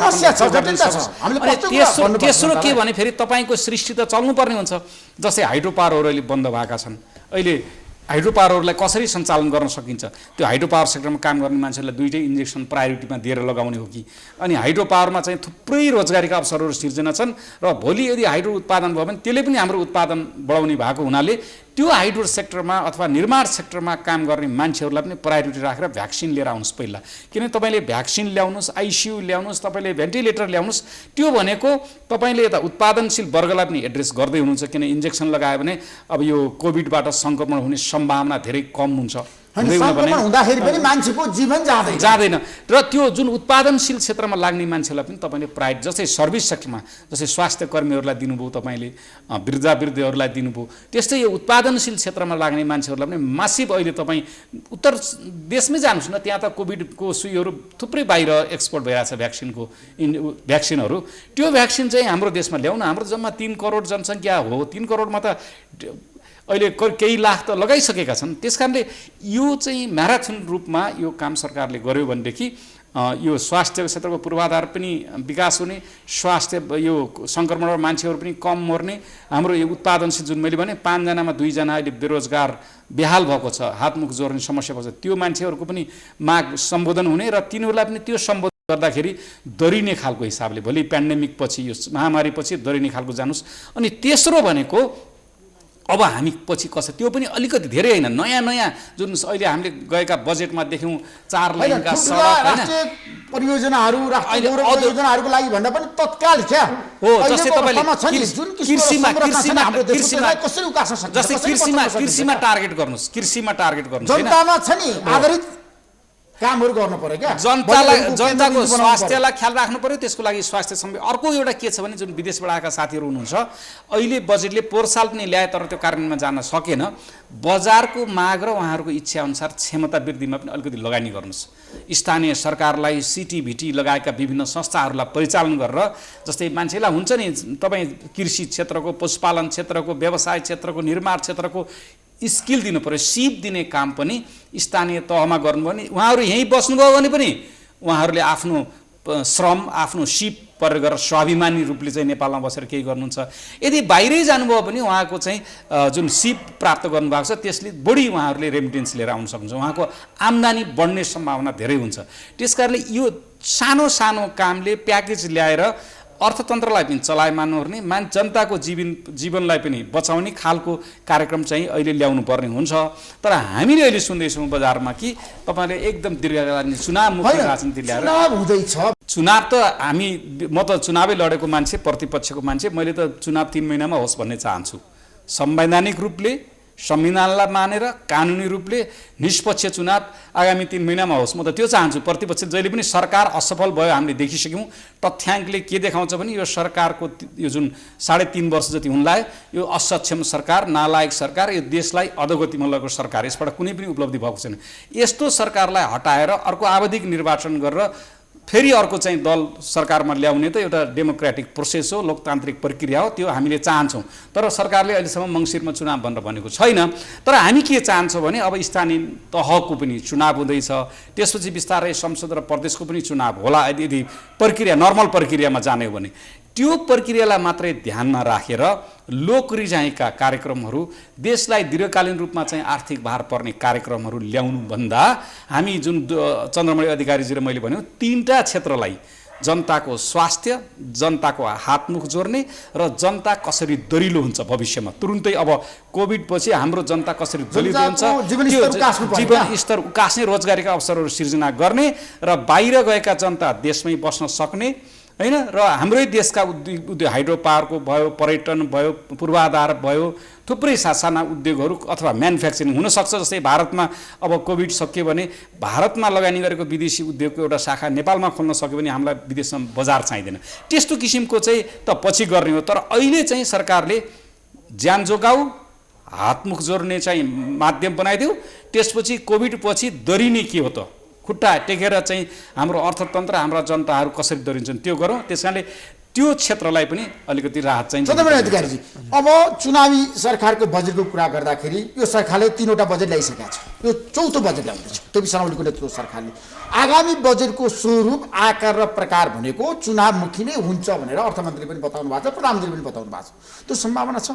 तेस्रो के भने फेरि तपाईँको सृष्टि त चल्नुपर्ने हुन्छ। जस्तै हाइड्रो पावरहरू अहिले बन्द भएका छन्, अहिले हाइड्रो पावरहरूलाई कसरी सञ्चालन गर्न सकिन्छ, त्यो हाइड्रो पावर सेक्टरमा काम गर्ने मान्छेहरूलाई दुईटै इन्जेक्सन प्रायोरिटीमा दिएर लगाउने हो कि। अनि हाइड्रो पावरमा चाहिँ थुप्रै रोजगारीका अवसरहरू सिर्जना छन् र भोलि यदि हाइड्रो उत्पादन भयो भने त्यसले पनि हाम्रो उत्पादन बढाउने भएको हुनाले त्यो हाइड्रो सेक्टरमा अथवा निर्माण सेक्टरमा काम गर्ने मान्छेहरूलाई पनि प्रायोरिटी राखेर भ्याक्सिन लिएर आउनुहोस् पहिला। किन तपाईँले भ्याक्सिन ल्याउनुहोस्, आइसियु ल्याउनुहोस्, तपाईँले भेन्टिलेटर ल्याउनुहोस्, त्यो भनेको तपाईँले यता उत्पादनशील वर्गलाई पनि एड्रेस गर्दै हुनुहुन्छ। किन इन्जेक्सन लगायो भने अब यो कोभिडबाट सङ्क्रमण हुने सम्भावना धेरै कम हुन्छ, हुँदाखेरि पनि मान्छेको जीवन जाँदैन। र त्यो जुन उत्पादनशील क्षेत्रमा लाग्ने मान्छेलाई पनि तपाईँले प्रायोरिटी, जस्तै सर्भिस सेक्टरमा जस्तै स्वास्थ्य कर्मीहरूलाई दिनुभयो, तपाईँले वृद्धहरूलाई दिनुभयो, त्यस्तै यो उत्पादनशील क्षेत्रमा लाग्ने मान्छेहरूलाई पनि मासिभ अहिले तपाईँ उत्तर देशमै जानुहोस् न, त्यहाँ त कोभिडको सुईहरू थुप्रै बाहिर एक्सपोर्ट भइरहेछ भ्याक्सिनहरू। त्यो भ्याक्सिन चाहिँ हाम्रो देशमा ल्याउन, हाम्रो जम्मा 3 करोड जनसङ्ख्या हो, 3 करोडमा त अहिले केही लाख त लगाइसकेका छन्। त्यस कारणले यो चाहिँ म्याराथन रूपमा यो काम सरकारले गर्यो भनेदेखि यो स्वास्थ्य क्षेत्रको पूर्वाधार पनि विकास हुने, स्वास्थ्य यो सङ्क्रमणबाट मान्छेहरू पनि कम मर्ने, हाम्रो यो उत्पादनशील जुन मैले भने 5 जनामा 2 जना अहिले बेरोजगार बेहाल भएको छ, हातमुख जोड्ने समस्या भएको छ, त्यो मान्छेहरूको पनि माग सम्बोधन हुने र तिनीहरूलाई पनि त्यो सम्बोधन गर्दाखेरि दरिने खालको हिसाबले भोलि पेन्डेमिक पछि यो महामारी पछि दरिने खालको जानुहोस्। अनि तेस्रो भनेको अब हामी पछि कसरी, त्यो पनि अलिकति धेरै होइन, नयाँ जुन अहिले हामीले गएका बजेटमा देख्यौँ 4 लाइनका सडक परियोजनाहरू, परियोजनाहरूको लागि भन्दा पनि तत्काल क्या हो। जस्तै तपाईँले कृषिमा टार्गेट गर्नुहोस्, जनतामा छ नि आधारित कामहरू गर्नु पर्यो क्या। जनताको स्वास्थ्यलाई ख्याल राख्नु पर्यो, त्यसको लागि स्वास्थ्य सम्बन्धी। अर्को एउटा के छ भने जुन विदेशबाट आएका साथीहरू हुनुहुन्छ, अहिले बजेटले पोहोर साल पनि ल्याए तर त्यो कार्यान्वयनमा जान सकेन। बजारको माग र उहाँहरूको इच्छा अनुसार क्षमता वृद्धिमा पनि अलिकति लगानी गर्नुहोस्। स्थानीय सरकारलाई, सिटिभिटी लगायतका विभिन्न संस्थाहरूलाई परिचालन गरेर, जस्तै मान्छेलाई हुन्छ नि तपाईँ कृषि क्षेत्रको, पशुपालन क्षेत्रको, व्यवसाय क्षेत्रको, निर्माण क्षेत्रको स्किल दिनु पर्यो, सिप दिने काम पनि स्थानीय तहमा गर्नुभयो भने उहाँहरू यहीँ बस्नुभयो भने पनि उहाँहरूले आफ्नो श्रम, आफ्नो सिप प्रयोग गरेर स्वाभिमानी रूपले चाहिँ नेपालमा बसेर केही गर्नुहुन्छ। यदि बाहिरै जानुभयो भने उहाँको चाहिँ जुन सिप प्राप्त गर्नुभएको छ त्यसले बढी उहाँहरूले रेमिटेन्स लिएर आउन सक्नुहुन्छ, उहाँको आम्दानी बढ्ने सम्भावना धेरै हुन्छ। त्यसकारणले यो सानो सानो कामले प्याकेज ल्याएर अर्थतन्त्रलाई पनि चलायमान गर्ने, जनताको जीवनलाई पनि बचाउने खालको कार्यक्रम चाहिँ अहिले ल्याउनु पर्ने हुन्छ। तर हामीले अहिले सुन्दैछौँ बजारमा कि तपाईँले एकदम दीर्घकालीन चुनावमुखी राजनीति ल्याएर हुँदैछ। चुनाव त म त चुनावै लडेको मान्छे, प्रतिपक्षको मान्छे, मैले त चुनाव 3 महिनामा होस् भन्ने चाहन्छु। संवैधानिक रूपले संविधानलाई मानेर कानुनी रूपले निष्पक्ष चुनाव आगामी 3 महिनामा होस्, म त त्यो चाहन्छु। प्रतिपक्ष जहिले पनि सरकार असफल भयो हामीले देखिसक्यौँ। तथ्याङ्कले के देखाउँछ भने यो सरकारको यो जुन 3.5 वर्ष जति हुन लाग्यो, यो असक्षम सरकार, नालायक सरकार, यो देशलाई अधोगतिमा लगेको सरकार, यसबाट कुनै पनि उपलब्धि भएको छैन। यस्तो सरकारलाई हटाएर अर्को आवधिक निर्वाचन गरेर फेरि अर्को चाहिँ दल सरकारमा ल्याउने त एउटा डेमोक्रेटिक प्रोसेस हो, लोकतान्त्रिक प्रक्रिया हो, त्यो हामीले चाहन्छौँ। तर सरकारले अहिलेसम्म मङ्सिरमा चुनाव भनेर भनेको छैन। तर हामी के चाहन्छौँ भने अब स्थानीय तहको पनि चुनाव हुँदैछ, त्यसपछि बिस्तारै संसद र प्रदेशको पनि चुनाव होला। यदि प्रक्रिया नर्मल प्रक्रियामा जाने हो भने त्यो प्रक्रियालाई मात्रै ध्यानमा राखेर लोकरिजाइका कार्यक्रमहरू, देशलाई दीर्घकालीन रूपमा चाहिँ आर्थिक भार पर्ने कार्यक्रमहरू ल्याउनुभन्दा हामी जुन चन्द्रमणि अधिकारीजी र मैले भन्यो 3टा क्षेत्रलाई, जनताको स्वास्थ्य, जनताको हातमुख जोड्ने र जनता कसरी दरिलो हुन्छ भविष्यमा, तुरुन्तै अब कोभिड पछि हाम्रो जनता कसरी दरिलो हुन्छ, जीवन स्तर उकास्ने, रोजगारीका अवसरहरू सिर्जना गर्ने र बाहिर गएका जनता देशमै बस्न सक्ने हैन। र हाम्रै देशका उद्योग हाइड्रो पावरको भयो, पर्यटन भयो, पूर्वाधार भयो, थुप्रै साना उद्योगहरू अथवा म्यानुफ्याक्चरिङ हुनसक्छ। जस्तै भारतमा अब कोभिड सकियो भने भारतमा लगानी गरेको विदेशी उद्योगको एउटा शाखा नेपालमा खोल्न सक्यो भने हामीलाई विदेशमा बजार चाहिँदैन। त्यस्तो किसिमको चाहिँ त पछि गर्ने हो। तर अहिले चाहिँ सरकारले ज्यान जोगाऊ, हातमुख जोड्ने चाहिँ माध्यम बनाइदियो। त्यसपछि कोभिड पछि दरिने के हो त, खुट्टा टेकेर चाहिँ हाम्रो अर्थतन्त्र, हाम्रा जनताहरू कसरी दरिन्छन् त्यो गरौँ। त्यस कारणले त्यो क्षेत्रलाई पनि अलिकति राहत चाहिँ। चन्द्रमणि अधिकारीजी, अब चुनावी सरकारको बजेटको कुरा गर्दाखेरि यो सरकारले 3वटा बजेट ल्याइसकेको छ, यो 4थो बजेट ल्याउँदैछ केपी शर्मा ओलीको नेतृत्वको सरकारले। आगामी बजेटको स्वरूप, आकार र प्रकार भनेको चुनावमुखी नै हुन्छ भनेर अर्थमन्त्री पनि बताउनु भएको छ, प्रधानमन्त्री पनि बताउनु भएको छ। त्यो सम्भावना छ?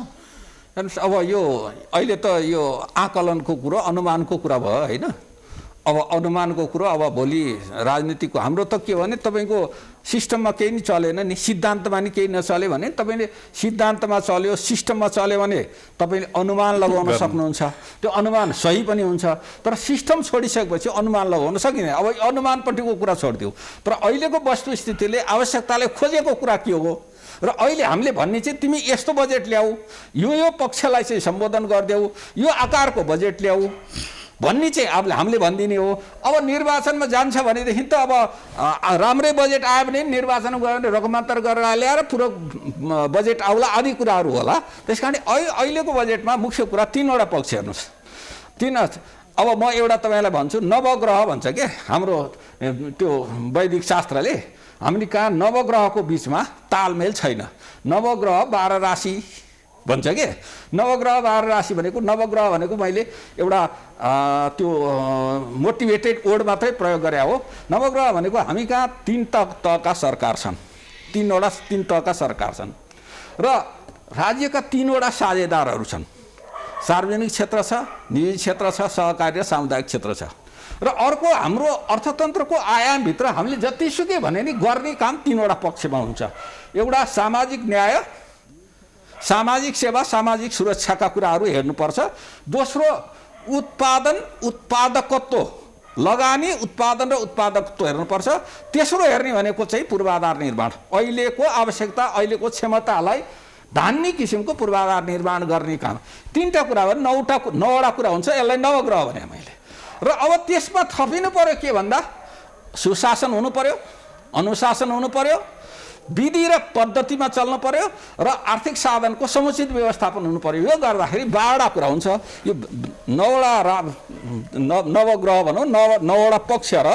अब यो अहिले त यो आकलनको कुरो, अनुमानको कुरा भयो होइन। अब अनुमानको कुरो, अब भोलि राजनीतिको हाम्रो त के भने तपाईँको सिस्टममा केही नि चलेन नि, सिद्धान्तमा नि केही नचल्यो भने तपाईँले सिद्धान्तमा चल्यो, सिस्टममा चल्यो भने तपाईँले अनुमान लगाउन सक्नुहुन्छ। त्यो अनुमान सही पनि हुन्छ। तर सिस्टम छोडिसकेपछि अनुमान लगाउन सकिँदैन। अब अनुमानपट्टिको कुरा छोडिदिउँ। तर अहिलेको वस्तुस्थितिले आवश्यकताले खोजेको कुरा के हो र अहिले हामीले भन्ने चाहिँ तिमी यस्तो बजेट ल्याऊ, यो पक्षलाई चाहिँ सम्बोधन गरिदेऊ, यो आकारको बजेट ल्याऊ भन्ने चाहिँ अब हामीले भनिदिने हो। अब निर्वाचनमा जान्छ भनेदेखि त अब राम्रै बजेट आयो भने निर्वाचन गयो भने रकमान्तर गरेर ल्याएर पुरो बजेट आउला, आदि कुराहरू होला। त्यस कारण अहिलेको बजेटमा मुख्य कुरा 3वटा पक्ष हेर्नुहोस्। अब म एउटा तपाईँलाई भन्छु, नवग्रह भन्छ के हाम्रो त्यो वैदिक शास्त्रले, हामीले कहाँ नवग्रहको बिचमा तालमेल छैन। नवग्रह 12 राशि भन्छ के, नवग्रह 12 राशि भनेको, नवग्रह भनेको मैले एउटा त्यो मोटिभेटेड वर्ड मात्रै प्रयोग गरे हो। नवग्रह भनेको हामी कहाँ 3 तहका सरकार छन्, 3 तहका सरकार छन् र राज्यका 3वटा साझेदारहरू छन्। सार्वजनिक क्षेत्र छ, निजी क्षेत्र छ, सहकारी र सामुदायिक क्षेत्र छ। र अर्को हाम्रो अर्थतन्त्रको आयामभित्र हामीले जतिसुकै भने नि गर्ने काम 3वटा पक्षमा हुन्छ। एउटा सामाजिक न्याय, सामाजिक सेवा, सामाजिक सुरक्षाका कुराहरू हेर्नुपर्छ। दोस्रो उत्पादन, उत्पादकत्व, लगानी, उत्पादन र उत्पादकत्व हेर्नुपर्छ। तेस्रो हेर्ने भनेको चाहिँ पूर्वाधार निर्माण, अहिलेको आवश्यकता, अहिलेको क्षमतालाई धान्ने किसिमको पूर्वाधार निर्माण गर्ने काम। 3टा कुरा भने 9वटा कुरा हुन्छ। यसलाई नवग्रह भने मैले। र अब त्यसमा थपिनु पर्यो के भन्दा सुशासन हुनु पर्यो, अनुशासन हुनु पर्यो, विधि र पद्धतिमा चल्नु पर्यो र आर्थिक साधनको समुचित व्यवस्थापन हुनु पर्यो। यो गर्दाखेरि 12वटा कुरा हुन्छ। यो 9वटा नवग्रह भनौँ, 9वटा पक्ष र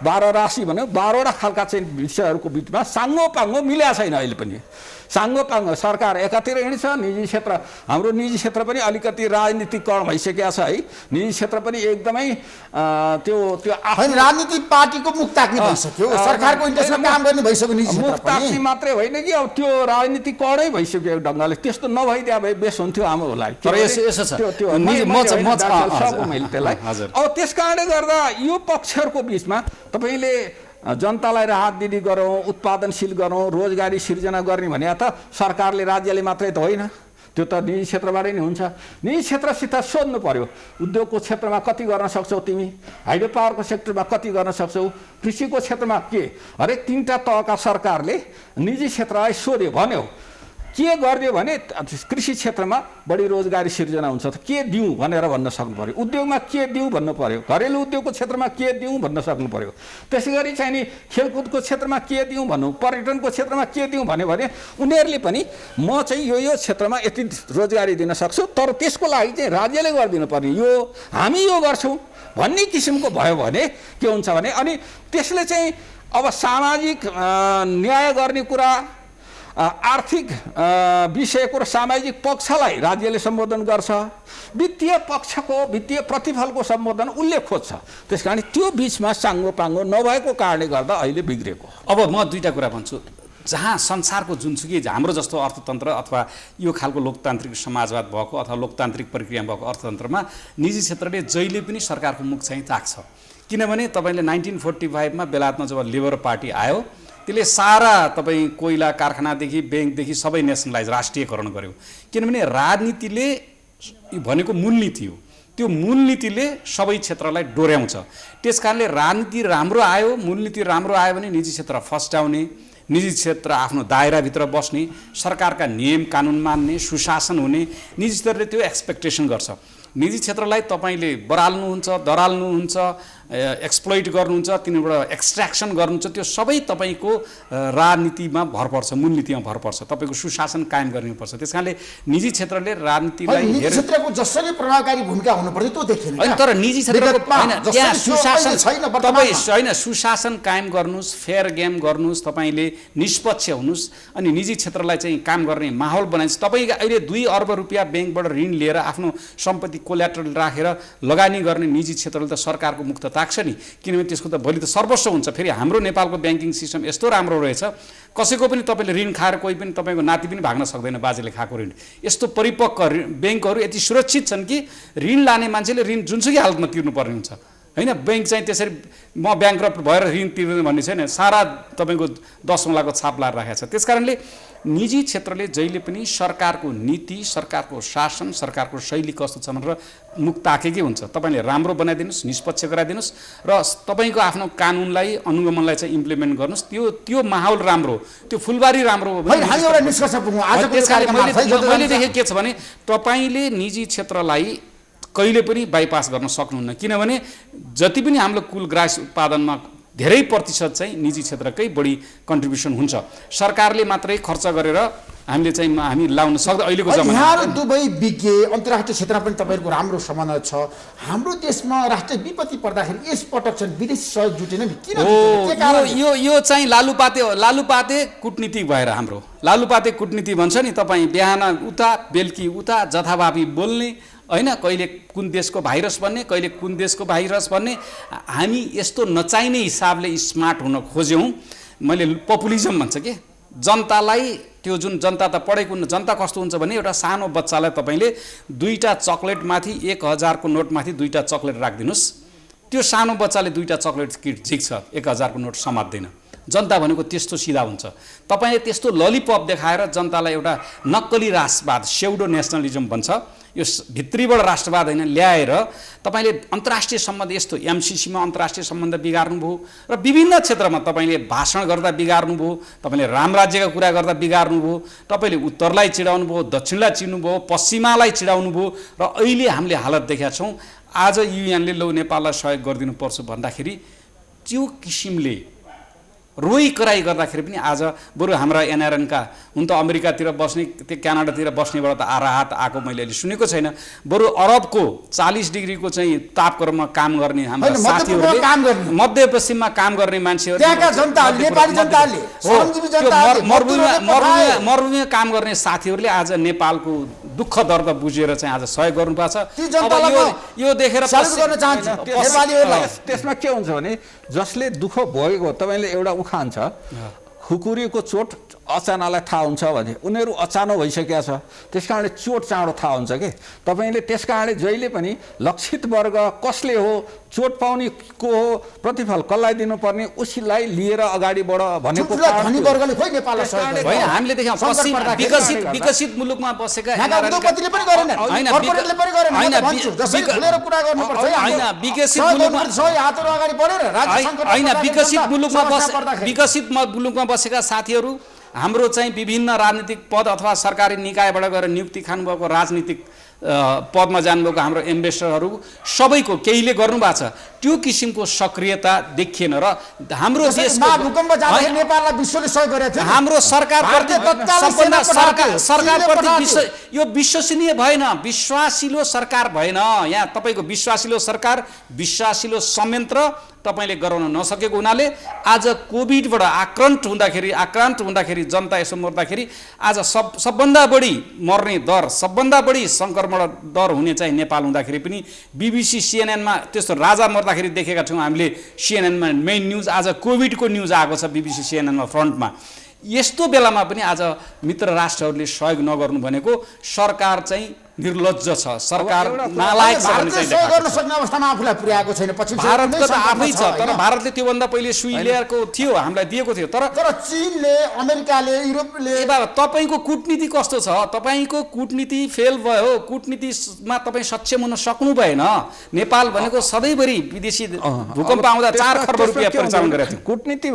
12 राशि भनौँ, 12वटा खालका चाहिँ विषयहरूको बिचमा साङ्गो पाङ्गो मिल्या छैन अहिले पनि। साङ्गोपाङ्ग सरकार एकातिर हिँड्छ, निजी क्षेत्र हाम्रो निजी क्षेत्र पनि अलिकति राजनीतिकरण भइसकेको छ है। निजी क्षेत्र पनि एकदमै त्यो होइन, राजनीतिक पार्टीको मुख ताक्ने भइसक्यो, सरकारको इन्ट्रेस्टमा काम गर्ने भइसक्यो निजी क्षेत्र मुख ताक्ने मात्रै होइन कि अब त्यो राजनीतिकरणै भइसक्यो एक ढङ्गले। त्यस्तो नभइदिया भए बेस हुन्थ्यो हामीहरूलाई। तर यसो छ मैले त्यसलाई। अब त्यस कारणले गर्दा यो पक्षहरूको बिचमा तपाईँले जनतालाई राहत दिने गरौँ, उत्पादनशील गरौँ, रोजगारी सिर्जना गर्ने भने त सरकारले राज्यले मात्रै त होइन, त्यो त निजी क्षेत्रबाटै नै हुन्छ। निजी क्षेत्रसित सोध्नु पर्यो, उद्योगको क्षेत्रमा कति गर्न सक्छौ तिमी, हाइड्रो पावरको सेक्टरमा कति गर्न सक्छौ, कृषिको क्षेत्रमा के। हरेक 3टा तहका सरकारले निजी क्षेत्रलाई सोध्यो भन्यो के गरिदियो भने कृषि क्षेत्रमा बढी रोजगारी सिर्जना हुन्छ त के दिउँ भनेर भन्न सक्नु पर्यो, उद्योगमा के दिउँ भन्नु पर्यो, घरेलु उद्योगको क्षेत्रमा के दिउँ भन्न सक्नु पर्यो। त्यसै गरी चाहिँ नि खेलकुदको क्षेत्रमा के दिउँ भन्नु, पर्यटनको क्षेत्रमा के दिउँ भन्यो भने उनीहरूले पनि म चाहिँ यो क्षेत्रमा यति रोजगारी दिन सक्छु, तर त्यसको लागि चाहिँ राज्यले गरिदिनु पर्ने, यो हामी यो गर्छौँ भन्ने किसिमको भयो भने के हुन्छ भने अनि त्यसले चाहिँ अब सामाजिक न्याय गर्ने कुरा, आर्थिक विषयको र सामाजिक पक्षलाई राज्यले सम्बोधन गर्छ, वित्तीय पक्षको वित्तीय प्रतिफलको सम्बोधन उसले खोज्छ। त्यस कारण त्यो बिचमा साङ्गोपाङ्गो नभएको कारणले गर्दा अहिले बिग्रेको। अब म दुईटा कुरा भन्छु, जहाँ संसारको जुनसुकै हाम्रो जस्तो अर्थतन्त्र अथवा यो खालको लोकतान्त्रिक समाजवाद भएको अथवा लोकतान्त्रिक प्रक्रिया भएको अर्थतन्त्रमा निजी क्षेत्रले जहिले पनि सरकारको मुख चाहिँ ताक्छ। किनभने तपाईँले 1945 मा बेलायतमा जब लेबर पार्टी आयो त्यसले सारा तपाईँ कोइला कारखानादेखि ब्याङ्कदेखि सबै नेसनलाइज राष्ट्रियकरण गर्यो। किनभने राजनीतिले भनेको मूलनीति हो, त्यो मूलनीतिले सबै क्षेत्रलाई डोर्याउँछ। त्यस कारणले राजनीति राम्रो आयो, मूलनीति राम्रो आयो भने निजी क्षेत्र फस्टाउने, निजी क्षेत्र आफ्नो दायराभित्र बस्ने, सरकारका नियम कानुन मान्ने, सुशासन हुने, निजी क्षेत्रले त्यो एक्सपेक्टेसन गर्छ। निजी क्षेत्रलाई तपाईँले बराल्नुहुन्छ, दराल्नुहुन्छ, एक्सप्लोइट गर्नुहुन्छ, तिनीबाट एक्सट्र्याक्सन गर्नुहुन्छ, त्यो सबै तपाईँको राजनीतिमा भर पर्छ, मूलनीतिमा भर पर्छ, तपाईँको सुशासन कायम गर्नुपर्छ। त्यस कारणले निजी क्षेत्रले राजनीतिलाई निजी क्षेत्रको जसरी प्रभावकारी भूमिका हुनुपर्छ त्यो देखिएन। तर निजी क्षेत्रको होइन, त्यहाँ सुशासन तपाईँ होइन, सुशासन कायम गर्नुहोस्, फेयर गेम गर्नुहोस्, तपाईँले निष्पक्ष हुनुहोस्, अनि निजी क्षेत्रलाई चाहिँ काम गर्ने माहौल बनाइन्छ। तपाईँको अहिले 2 अर्ब रुपियाँ ब्याङ्कबाट ऋण लिएर आफ्नो सम्पत्ति कोल्याट्रल राखेर लगानी गर्ने निजी क्षेत्रले त सरकारको मुक्त ताक्छ नि, किनभने त्यसको त भोलि त सर्वस्व हुन्छ। फेरि हाम्रो नेपालको ब्याङ्किङ सिस्टम यस्तो राम्रो रहेछ, कसैको पनि तपाईँले ऋण खाएर कोही पनि तपाईँको नाति पनि भाग्न सक्दैन बाजेले खाएको ऋण। यस्तो परिपक्व ब्याङ्कहरू यति सुरक्षित छन् कि ऋण लाने मान्छेले ऋण जुनसुकै हालतमा तिर्नुपर्ने हुन्छ होइन। ब्याङ्क चाहिँ त्यसरी म ब्याङ्करप्ट भएर ऋण तिर्दैन भन्ने छैन, सारा तपाईँको 10 औँलाको छाप लाएर राखेको छ। त्यस कारणले निजी क्षेत्रले जहिले पनि सरकारको नीति, सरकारको शासन, सरकारको शैली कस्तो छ भनेर मुख ताकेकै हुन्छ। तपाईँले राम्रो बनाइदिनुहोस्, निष्पक्ष गराइदिनुहोस् र तपाईँको आफ्नो कानुनलाई, अनुगमनलाई चाहिँ इम्प्लिमेन्ट गर्नुहोस्, त्यो माहौल राम्रो, त्यो फुलबारी राम्रो हो भने हामी एउटा निष्कर्ष पुग्यौँ आजको कार्यक्रममा। मैले देखेँ के छ भने तपाईँले निजी क्षेत्रलाई कहिले पनि बाइपास गर्न सक्नुहुन्न, किनभने जति पनि हाम्रो कुल ग्रास उत्पादनमा धेरै प्रतिशत चाहिँ निजी क्षेत्रकै बढी कन्ट्रिब्युसन हुन्छ। सरकारले मात्रै खर्च गरेर हामी लाउन सक्दैन अहिलेको जमानामा। यहाँहरू दुवै विज्ञ, अन्तर्राष्ट्रिय क्षेत्रमा पनि तपाईँहरूको राम्रो सम्बन्ध छ। हाम्रो देशमा राष्ट्रिय विपत्ति पर्दाखेरि यस पटक चाहिँ विदेशी सहयोग जुटेन नि, किन? यो चाहिँ लालुपाते कुटनीति भएर, हाम्रो लालुपाते कुटनीति भन्छ नि, तपाईँ बिहान उता बेलुकी उता जथाभावी बोल्ने होइन, कहिले कुन देशको भाइरस भन्ने, कहिले कुन देशको भाइरस भन्ने। हामी यस्तो नचाहिने हिसाबले स्मार्ट हुन खोज्यौँ। मैले पपुलिजम भन्छ कि जनतालाई, त्यो जुन जनता त पढेको जनता कस्तो हुन्छ भने एउटा सानो बच्चालाई तपाईँले 2टा चक्लेटमाथि 1000 को नोटमाथि 2टा चक्लेट राखिदिनुहोस्, त्यो सानो बच्चाले 2टा चक्लेट किट झिक्छ, 1000 को नोट समात्दैन। जनता भनेको त्यस्तो सिधा हुन्छ। तपाईँले त्यस्तो ललिपप देखाएर जनतालाई एउटा नक्कली राष्ट्रवाद, सेउडो नेसनलिजम भन्छ, यो भित्रीबाट राष्ट्रवाद होइन ल्याएर तपाईँले अन्तर्राष्ट्रिय सम्बन्ध, यस्तो एमसिसीमा अन्तर्राष्ट्रिय सम्बन्ध बिगार्नुभयो र विभिन्न क्षेत्रमा तपाईँले भाषण गर्दा बिगार्नुभयो, तपाईँले रामराज्यका कुरा गर्दा बिगार्नुभयो, तपाईँले उत्तरलाई चिडाउनु भयो, दक्षिणलाई चिड्नुभयो, पश्चिमालाई चिडाउनु भयो, र अहिले हामीले हालत देखेका छौँ। आज युएनले लौ नेपाललाई सहयोग गरिदिनुपर्छ भन्दाखेरि त्यो किसिमले रोई कराई गर्दाखेरि पनि आज बरु हाम्रा एनआरएनका हुन त अमेरिकातिर बस्ने त्यो क्यानाडातिर बस्नेबाट त राहत आएको मैले अहिले सुनेको छैन। बरु अरबको 40 डिग्रीको चाहिँ तापक्रममा काम गर्ने हाम्रा साथीहरूले मध्यपश्चिममा काम गर्ने मान्छेहरू मरुभूमिमा काम गर्ने साथीहरूले आज नेपालको दुःख दर्द बुझेर चाहिँ आज सहयोग गर्नुपर्छ। यो देखेर त्यसमा के हुन्छ भने जसले दुःख भोगेको तपाईँले एउटा उखान छ खुकुरीको चोट अचानकलाई थाहा हुन्छ भने उनीहरू अचानक भइसकेका छ, त्यस कारणले चोट चाँडो थाहा हुन्छ कि तपाईँले त्यस कारणले जहिले पनि लक्षित वर्ग कसले हो, चोट पाउने को हो, प्रतिफल कसलाई दिनुपर्ने उसलाई लिएर अगाडि बढ भनेको हामीले देख्यौँ विकसित मुलुकमा बसेका विकसित मुलुकमा बसेका साथीहरू हाम्रो चाहिँ विभिन्न राजनीतिक पद अथवा सरकारी निकायबाट गएर नियुक्ति खानुभएको राजनीतिक पदमा जानुभएको हाम्रो एम्बेसडरहरू सबैको केहीले गर्नुभएको छ, त्यो किसिमको सक्रियता देखिएन र हाम्रो देशमा भूकम्प जाँदाखेरि नेपाललाई विश्वले सहयोग गरेको थियो। हाम्रो सरकारप्रति यो विश्वसनीय भएन, विश्वासिलो सरकार भएन। यहाँ तपाईँको विश्वासिलो सरकार, विश्वासिलो संयन्त्र तपाईँले गराउन नसकेको हुनाले आज कोभिडबाट आक्रान्त हुँदाखेरि जनता यसो मर्दाखेरि आज सबभन्दा बढी मर्ने दर, सबभन्दा बढी सङ्क्रमण दर हुने चाहिँ नेपाल हुँदाखेरि पनि BBC CNN-मा त्यस्तो राजा मर्दाखेरि देखेका थियौँ हामीले। CNN-मा मेन न्युज आज कोभिडको न्युज आएको छ BBC CNN-मा फ्रन्टमा। यस्तो बेलामा पनि आज मित्र राष्ट्रहरूले सहयोग नगर्नु भनेको सरकार चाहिँ निर्लज्ज छ, सरकार नालायक छ भन्ने चाहिँ गर्न सक्ने अवस्थामा आफूलाई पुर्याएको छैन। पछि भारतको त आफै छ, तर भारतले त्योभन्दा पहिले सुई ल्याएको थियो, हामीलाई दिएको थियो। तर चीनले, अमेरिकाले, युरोपले तपाईँको कूटनीति कस्तो छ? तपाईँको कूटनीति फेल भयो, कूटनीतिमा तपाईँ सक्षम हुन सक्नु भएन। नेपाल भनेको सधैँभरि विदेशी भूकम्प आउँदा 4 खर्ब रुपियाँ परिचालन गरेको थियो। कूटनीति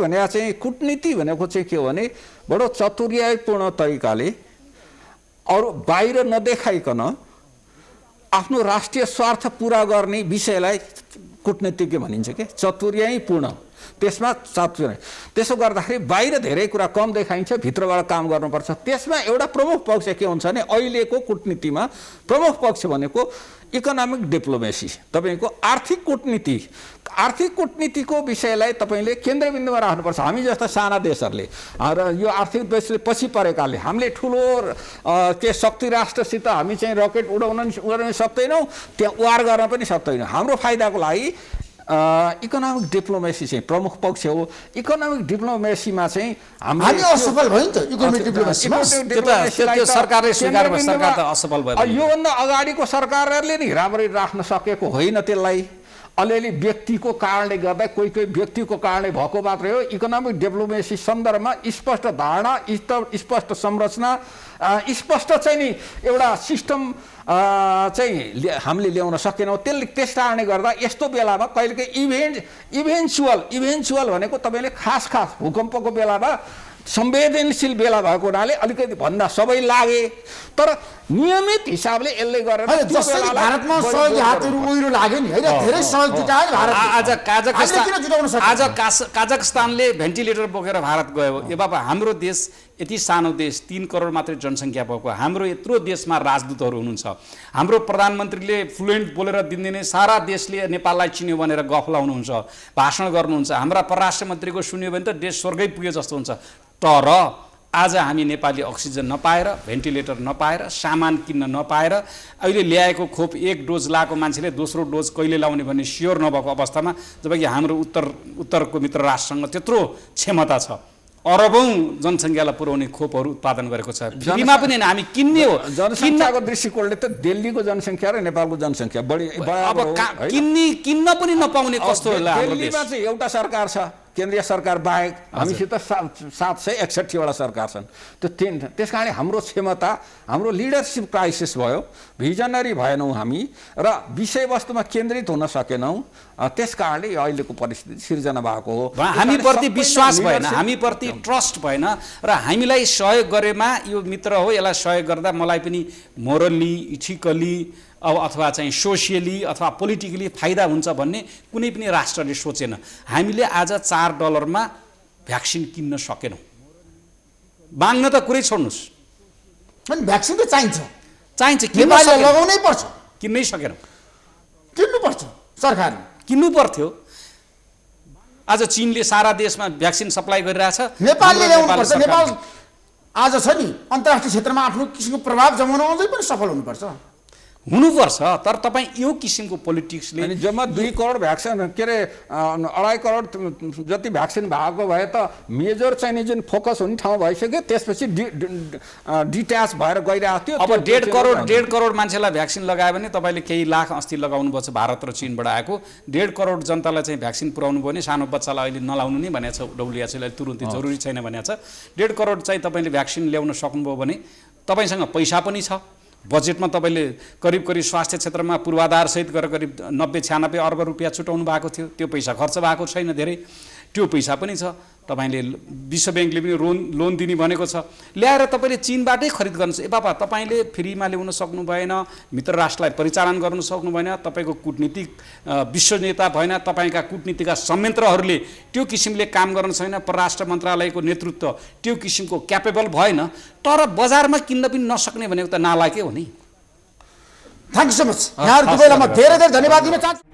भनेको चाहिँ के हो भने बडो चतुर्याइपूर्ण तरिकाले अरू बाहिर नदेखाइकन आफ्नो राष्ट्रिय स्वार्थ पुरा गर्ने विषयलाई कूटनीतिज्ञ भनिन्छ के, चतुर्याइपूर्ण। त्यसमा चातुर्य, त्यसो गर्दाखेरि बाहिर धेरै कुरा कम देखाइन्छ, भित्रबाट काम गर्नुपर्छ। त्यसमा एउटा प्रमुख पक्ष के हुन्छ भने अहिलेको कूटनीतिमा प्रमुख पक्ष भनेको इकोनोमिक डिप्लोमेसी, तपाईँको आर्थिक कूटनीतिको विषयलाई तपाईँले केन्द्रबिन्दुमा राख्नुपर्छ। हामी जस्ता साना देशहरूले र यो आर्थिक दृष्टिले पछि परेकाले हामीले ठुलो के शक्ति राष्ट्रसित हामी चाहिँ रकेट उडाउन सक्दैनौँ, त्यहाँ वार गर्न पनि सक्दैनौँ। हाम्रो फाइदाको लागि इकोनोमिक डिप्लोमेसी चाहिँ प्रमुख पक्ष हो। इकोनोमिक डिप्लोमेसीमा चाहिँ हामी असफल भयो नि त। इकोनोमिक डिप्लोमेसीमा सरकारले स्वीकार गर्यो, सरकार त असफल भयो। योभन्दा अगाडिको सरकारहरूले नि राम्ररी राख्न सकेको होइन, त्यसलाई अलिअलि व्यक्तिको कारणले गर्दा कोही व्यक्तिको कारणले भएको मात्रै हो। इकोनोमिक डिप्लोमेसी सन्दर्भमा स्पष्ट धारणा, स्पष्ट संरचना, स्पष्ट चाहिँ नि एउटा सिस्टम चाहिँ हामीले ल्याउन सकेनौँ। त्यस कारणले गर्दा यस्तो बेलामा कहिलेकाहीँ इभेन्चुअल भनेको तपाईँले खास भूकम्पको बेलामा संवेदनशील बेला भएको हुनाले अलिकति भन्दा सबै लागे, तर नियमित हिसाबले यसले गरेर भारतमा सहयोगी हातहरू उहिरो लाग्यो नि हैन, धेरै सहयोग जुटायो भारत। आज काजाखस्तानले भेन्टिलेटर बोकेर भारत गयो। ए बाबा, हाम्रो देश यति सानो देश, 3 करोड मात्रै जनसङ्ख्या भएको, हाम्रो यत्रो देशमा राजदूतहरू हुनुहुन्छ। हाम्रो प्रधानमन्त्रीले फ्लुएन्ट बोलेर दिनदिनै सारा देशले नेपाललाई चिन्यो भनेर गफ लाउनुहुन्छ, भाषण गर्नुहुन्छ। हाम्रा परराष्ट्र मन्त्रीको सुन्यो भने त देश स्वर्गै पुगे जस्तो हुन्छ। तर आज हामी नेपाली अक्सिजन नपाएर, भेन्टिलेटर नपाएर, सामान किन्न नपाएर, अहिले ल्याएको खोप 1 डोज लाएको मान्छेले दोस्रो डोज कहिले लाउने भन्ने स्योर नभएको अवस्थामा, जबकि हाम्रो उत्तरको मित्र राष्ट्रसँग त्यत्रो क्षमता छ, अरबौं जनसङ्ख्यालाई पुर्याउने खोपहरू उत्पादन गरेको छ। फ्रीमा पनि हामी किन्ने हो। जनसङ्ख्याको दृष्टिकोणले त दिल्लीको जनसङ्ख्या र नेपालको जनसङ्ख्या बढी, अब किन्न पनि नपाउने कस्तो होला। दिल्लीमा चाहिँ एउटा सरकार छ, केन्द्रीय सरकार बाहेक हामीसित 761वटा सरकार छन्। त्यस कारण हाम्रो क्षमता, हाम्रो लिडरसिप क्राइसिस भयो, भिजनरी भएनौँ हामी र विषयवस्तुमा केन्द्रित हुन सकेनौँ। त्यस कारणले अहिलेको परिस्थिति सिर्जना भएको हो। हामीप्रति विश्वास भएन, हामीप्रति ट्रस्ट भएन र हामीलाई सहयोग गरेमा यो मित्र हो, यसलाई सहयोग गर्दा मलाई पनि मोरली, इथिकली अथवा चाहिँ सोसियली अथवा पोलिटिकली फाइदा हुन्छ भन्ने कुनै पनि राष्ट्रले सोचेन। हामीले आज $4 मा भ्याक्सिन किन्न सकेनौँ। माग्न त कुरै छोड्नुहोस्, अनि भ्याक्सिन त चाहिन्छ, चाहिन्छ, किन्न नेपालले सकेनौँ, लगाउनै पर्छ, किन्नै सकेनौँ। किन्नुपर्छ सरकारले। किन्नु पर्थ्यो। आज चीनले सारा देशमा भ्याक्सिन सप्लाई गरिरहेछ, नेपालले हाम्रो ल्याउनुपर्छ। सरकारले नेपाल आज छ नि अन्तर्राष्ट्रिय क्षेत्रमा आफ्नो किसिमको प्रभाव जमाउन अझै पनि सफल हुनुपर्छ। हुनुपर्छ। तर तपाईँ यो किसिमको पोलिटिक्सले अनि जम्मा 2 करोड भ्याक्सिन के अरे 2.5 करोड जति भ्याक्सिन भएको भए त मेजर चाहिँ जुन फोकस हुने ठाउँ भइसक्यो, त्यसपछि डिट्याच भएर गइरहेको थियो। अब 1.5 करोड मान्छेलाई भ्याक्सिन लगायो भने तपाईँले केही लाख अस्ति लगाउनुपर्छ भारत र चीनबाट आएको। 1.5 करोड जनतालाई चाहिँ भ्याक्सिन पुर्याउनु भयो भने सानो बच्चालाई अहिले नलाउनु नै भनेको छ WHO ले, तुरुन्तै जरुरी छैन भनेको छ। 1.5 करोड चाहिँ तपाईँले भ्याक्सिन ल्याउन सक्नुभयो भने तपाईँसँग पैसा पनि छ। बजेटमा तपाईँले करिब स्वास्थ्य क्षेत्रमा पूर्वाधारसहित गरेर करिब 90-96 अर्ब रुपियाँ छुटाउनु भएको थियो। त्यो पैसा खर्च भएको छैन धेरै, त्यो पैसा पनि छ। तपाईँले विश्व ब्याङ्कले पनि लोन दिने भनेको छ। ल्याएर तपाईँले चीनबाटै खरिद गर्नुहोस्। ए बाबा, तपाईँले फ्रीमा ल्याउन सक्नु भएन, मित्र राष्ट्रलाई परिचालन गर्नु सक्नु भएन, तपाईँको कूटनीतिक विश्व नेता भएन, तपाईँका कूटनीतिका संयन्त्रहरूले त्यो किसिमले काम गर्न छैन, परराष्ट्र मन्त्रालयको नेतृत्व त्यो किसिमको क्यापेबल भएन, तर बजारमा किन्न पनि नसक्ने भनेको त नालायकै हो नि। Thank you so much. यहाँहरू दुवैलाई म धेरै धेरै धन्यवाद दिन चाहन्छु।